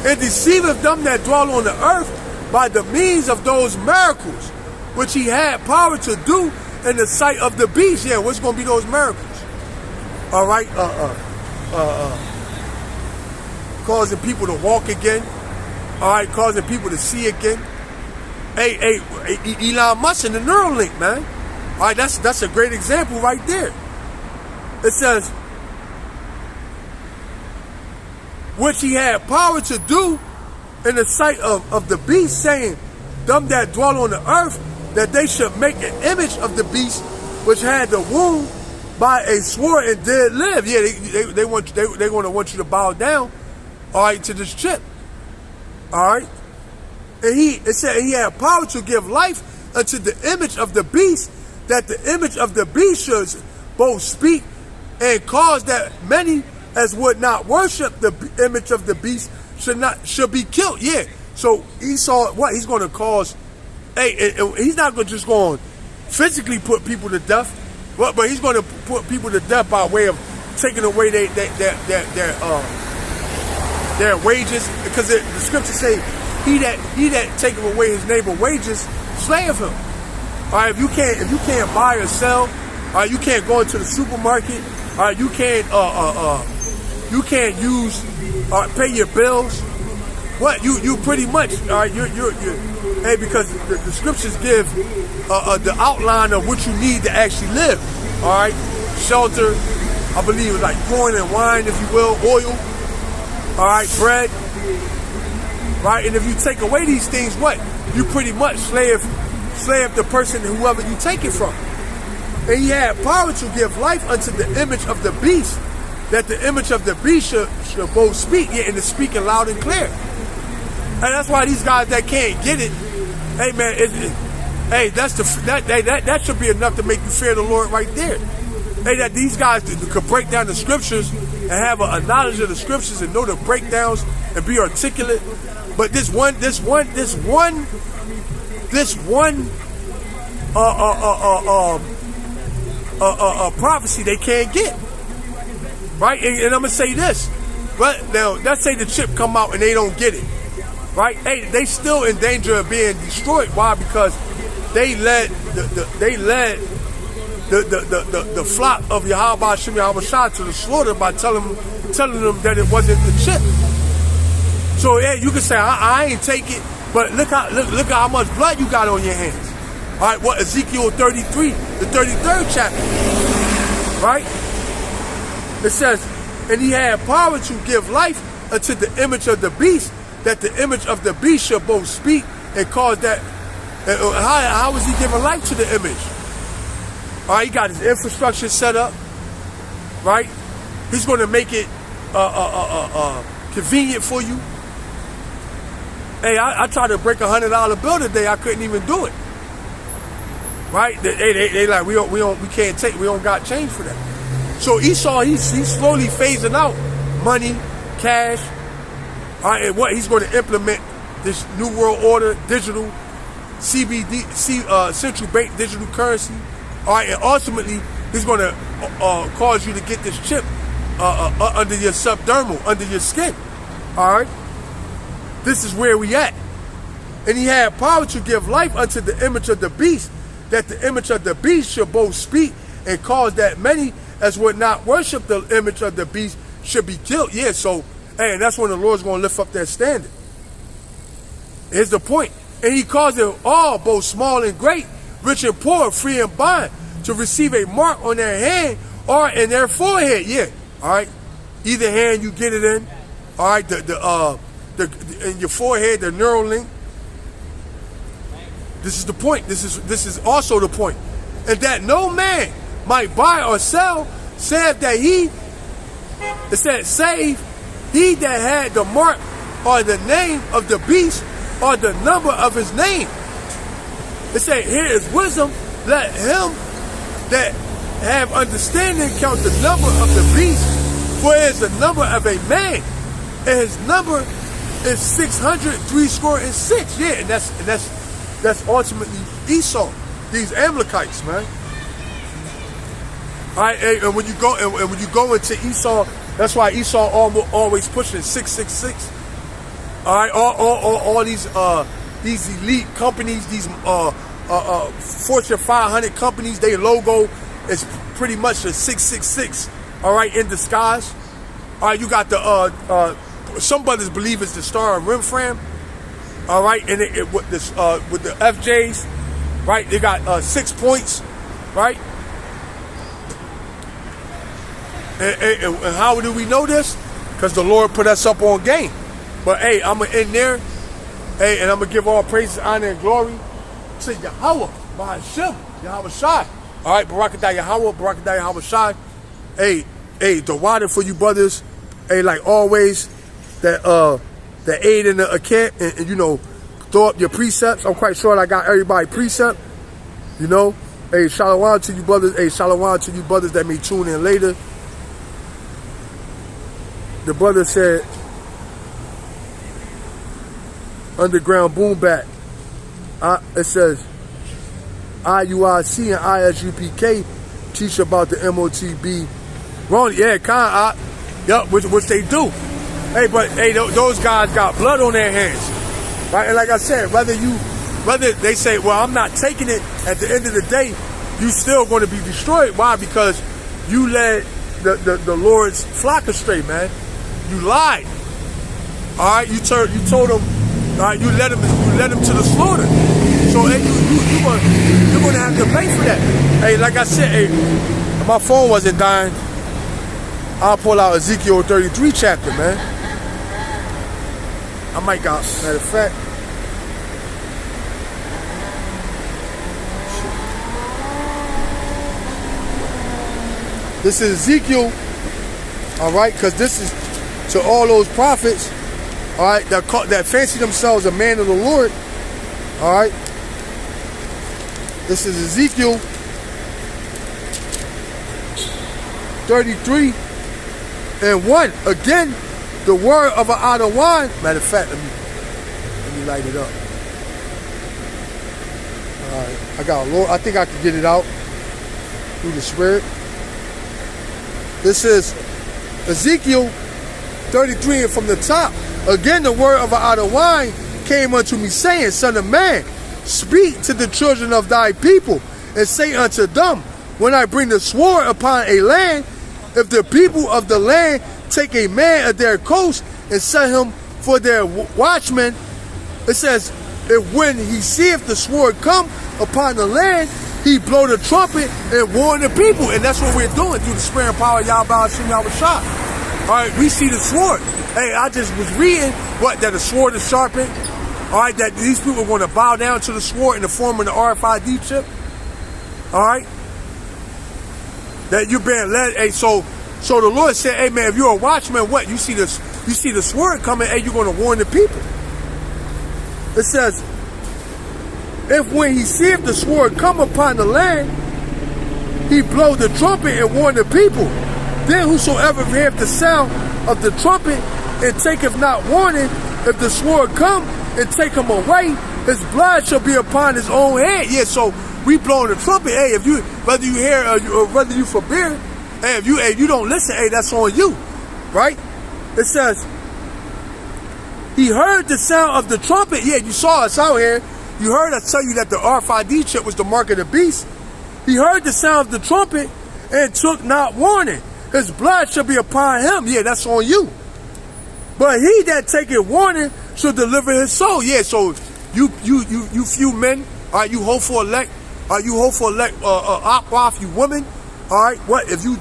And deceiveth them that dwell on the earth by the means of those miracles, which he had power to do in the sight of the beast. Yeah, what's going to be those miracles? All right, causing people to walk again. All right, causing people to see again. Hey, Elon Musk and the Neuralink, man. All right, that's a great example right there. It says, which he had power to do in the sight of the beast, saying, them that dwell on the earth, that they should make an image of the beast which had the wound, by a sword and did live. Yeah, they want they're going to want you to bow down, all right, to this chip, all right. And it said he had power to give life unto the image of the beast, that the image of the beast should both speak and cause that many as would not worship the image of the beast should be killed. Yeah. So Esau, what he's going to cause? Hey, he's not just going to physically put people to death, but he's going to put people to death by way of taking away their wages, because the scriptures say, he that taketh away his neighbor wages slayeth him. All right, if you can't buy or sell, all right, you can't go into the supermarket, all right, you can't use pay your bills. What you pretty much, all right, you're hey, because the scriptures give the outline of what you need to actually live. All right, shelter, I believe it's like corn and wine, if you will, oil. All right, bread. Right, and if you take away these things, what? You pretty much slave the person, whoever you take it from. And he had power to give life unto the image of the beast, that the image of the beast should both speak, yeah, and it's speaking loud and clear. And that's why these guys that can't get it, hey man, hey, that should be enough to make you fear the Lord right there. Hey, that these guys could break down the scriptures and have a knowledge of the scriptures and know the breakdowns and be articulate. But this one prophecy they can't get, right? And I'm gonna say this, but now let's say the chip come out and they don't get it, right? Hey, they still in danger of being destroyed. Why? Because they led the flock of Yahweh Hashem Yahweh Shah to the slaughter by telling them that it wasn't the chip. So yeah, you can say I ain't take it, but look how much blood you got on your hands. All right, what Ezekiel 33, the 33rd chapter, right? It says, and he had power to give life unto the image of the beast, that the image of the beast should both speak and cause that. How is he giving life to the image? All right, he got his infrastructure set up, right? He's going to make it convenient for you. Hey, I tried to break $100 bill today. I couldn't even do it. Right? They like we don't got change for that. So Esau, he's slowly phasing out money, cash. All right, and what he's going to implement this new world order, digital CBD, central bank digital currency. All right, and ultimately he's going to cause you to get this chip under your subdermal, under your skin. All right. This is where we at. And he had power to give life unto the image of the beast, that the image of the beast should both speak and cause that many as would not worship the image of the beast should be killed. Yeah, so, hey, and that's when the Lord's going to lift up that standard. Here's the point. And he caused them all, both small and great, rich and poor, free and bond, to receive a mark on their hand or in their forehead. Yeah, all right. Either hand you get it in. All right, in your forehead, the neural link. This is the point. This is also the point. And that no man might buy or sell, save that save he that had the mark or the name of the beast or the number of his name. It said, here is wisdom. Let him that have understanding count the number of the beast, for it is the number of a man, and his number is 666. Yeah, and that's ultimately Esau, these Amalekites, man. All right, and when you go into Esau, that's why Esau always pushing 666. All right, all these elite companies, these Fortune 500 companies, their logo is pretty much a 666. All right, in disguise. All right, you got the some brothers believe it's the Star of Remfram. All right, and with the FJs, right? They got 6 points, right? And how do we know this? Because the Lord put us up on game. But hey, I'm gonna end there. Hey, and I'm gonna give all praises, honor, and glory to Yahweh, Hashem, Yahweh Shai. All right, Barakatah Yahweh, Barakatah Yahweh Shai. Hey, the water for you brothers. Hey, like always, that aid in the account and you know, throw up your precepts. I'm quite sure I got everybody precept. You know, hey, shalom to you brothers. Hey, shalom to you brothers that may tune in later. The brother said, underground boom back. It says, IUIC and ISUPK teach about the MOTB. Wrong, yeah, yep, which they do. Hey, but hey, those guys got blood on their hands, right? And like I said, whether they say, well, I'm not taking it, at the end of the day, you still going to be destroyed. Why? Because you led the Lord's flock astray, man. You lied. All right, you told them. All right, you led them to the slaughter. So hey, you're gonna have to pay for that. Hey, like I said, hey, if my phone wasn't dying, I'll pull out Ezekiel 33 chapter, man. I might got, matter of fact. This is Ezekiel, all right, because this is to all those prophets, all right, that fancy themselves a man of the Lord, all right. This is Ezekiel 33 and 1. Again, the word of an idle wine. Matter of fact, let me light it up. All right, I got a Lord. I think I can get it out through the Spirit. This is Ezekiel 33 and from the top. Again, the word of an idle wine came unto me, saying, Son of man, speak to the children of thy people, and say unto them, when I bring the sword upon a land, if the people of the land take a man of their coast and set him for their watchman, it says, if when he seeth the sword come upon the land, he blow the trumpet and warn the people. And that's what we're doing through the spirit and power of Yahweh Hashem Yahweh Shah. All right, we see the sword. Hey, I just was reading that the sword is sharpened. All right, that these people are going to bow down to the sword in the form of the RFID chip. All right, that you're being led. Hey, so the Lord said, hey man, if you're a watchman, what you see the sword coming? Hey, you're going to warn the people. It says, if when he seeth the sword come upon the land, he blow the trumpet and warn the people. Then whosoever heareth the sound of the trumpet and taketh not warning, if the sword come and take him away, his blood shall be upon his own head. Yeah, so we blowing the trumpet. Hey, if you whether you hear or whether you forbear, hey, if you don't listen, hey, that's on you, right? It says he heard the sound of the trumpet. Yeah, you saw us out here. You heard us tell you that the RFID chip was the mark of the beast. He heard the sound of the trumpet and took not warning. His blood shall be upon him. Yeah, that's on you. But he that taketh warning shall deliver his soul. Yeah, so you few men, all right, you hopeful elect, Akwath, you women, all right, what if you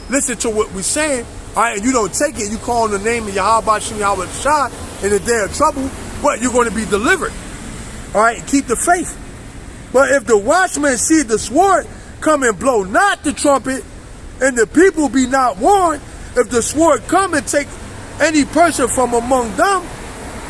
listen to what we're saying, all right, and you don't take it, you call on the name of Yahweh Hashem Yahweh Shah in the day of trouble, what, you're going to be delivered. All right, keep the faith. But if the watchman see the sword come and blow not the trumpet, and the people be not warned, if the sword come and take any person from among them,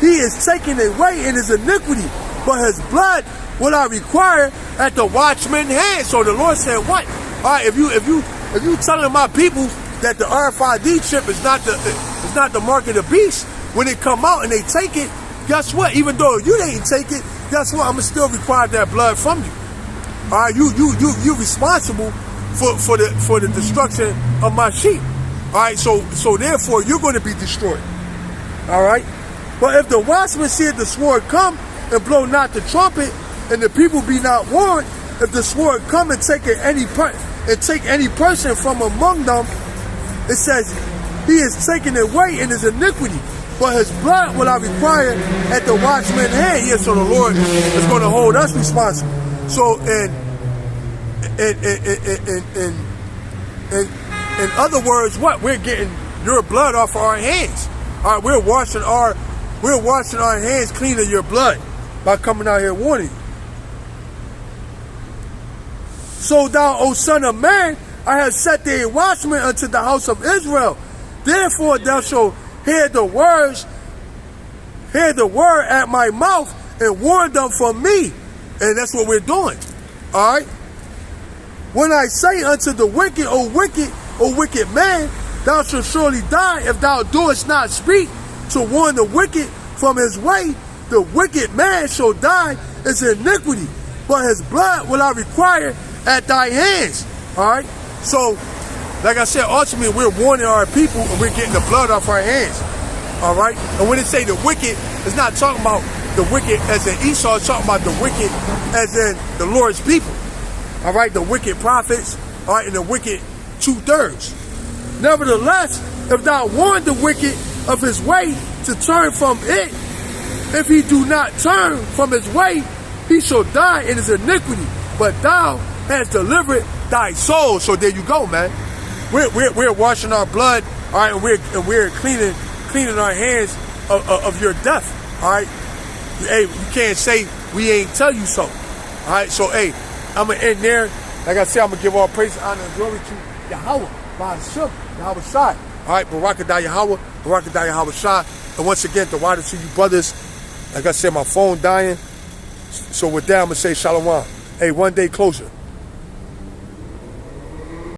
he is taken away in his iniquity, but his blood will I require at the watchman's hand. So the Lord said, what? All right, if you telling my people that the RFID chip is not the mark of the beast, when it come out and they take it, guess what? Even though you didn't take it, guess what? I'ma still require that blood from you. All right, you responsible for the destruction of my sheep. All right, so therefore you're going to be destroyed. All right, but if the watchman seeth the sword come and blow not the trumpet, and the people be not warned, if the sword come and take any person from among them, it says he is taken away in his iniquity, but his blood will I require at the watchman's hand. Yeah, so the Lord is going to hold us responsible. So in other words, what? We're getting your blood off of our hands. All right, we're washing our hands clean of your blood by coming out here warning you. So thou, O son of man, I have set thee a watchman unto the house of Israel. Therefore thou shalt hear the word at my mouth, and warn them from me. And that's what we're doing. All right? When I say unto the wicked, O wicked man, thou shalt surely die if thou doest not speak to warn the wicked from his way. The wicked man shall die his iniquity, but his blood will I require at thy hands. All right? So, like I said, ultimately, we're warning our people and we're getting the blood off our hands. All right? And when they say the wicked, it's not talking about the wicked as in Esau, it's talking about the wicked as in the Lord's people. All right? The wicked prophets, all right, and the wicked 2/3. Nevertheless, if thou warn the wicked of his way to turn from it, if he do not turn from his way, he shall die in his iniquity. But thou hast delivered thy soul. So there you go, man. We're washing our blood, all right, and we're cleaning our hands of your death, all right. Hey, you can't say we ain't tell you so, all right. So hey, I'm gonna end there. Like I said, I'm gonna give all praise, honor, and glory to Yahweh, Ba'ashim, Yahweh Shai. All right, Barakadah Yahweh, Barakadah Yahweh Shai. And once again, the water to you brothers. Like I said, my phone dying. So with that, I'm gonna say shalom. Hey, one day closer.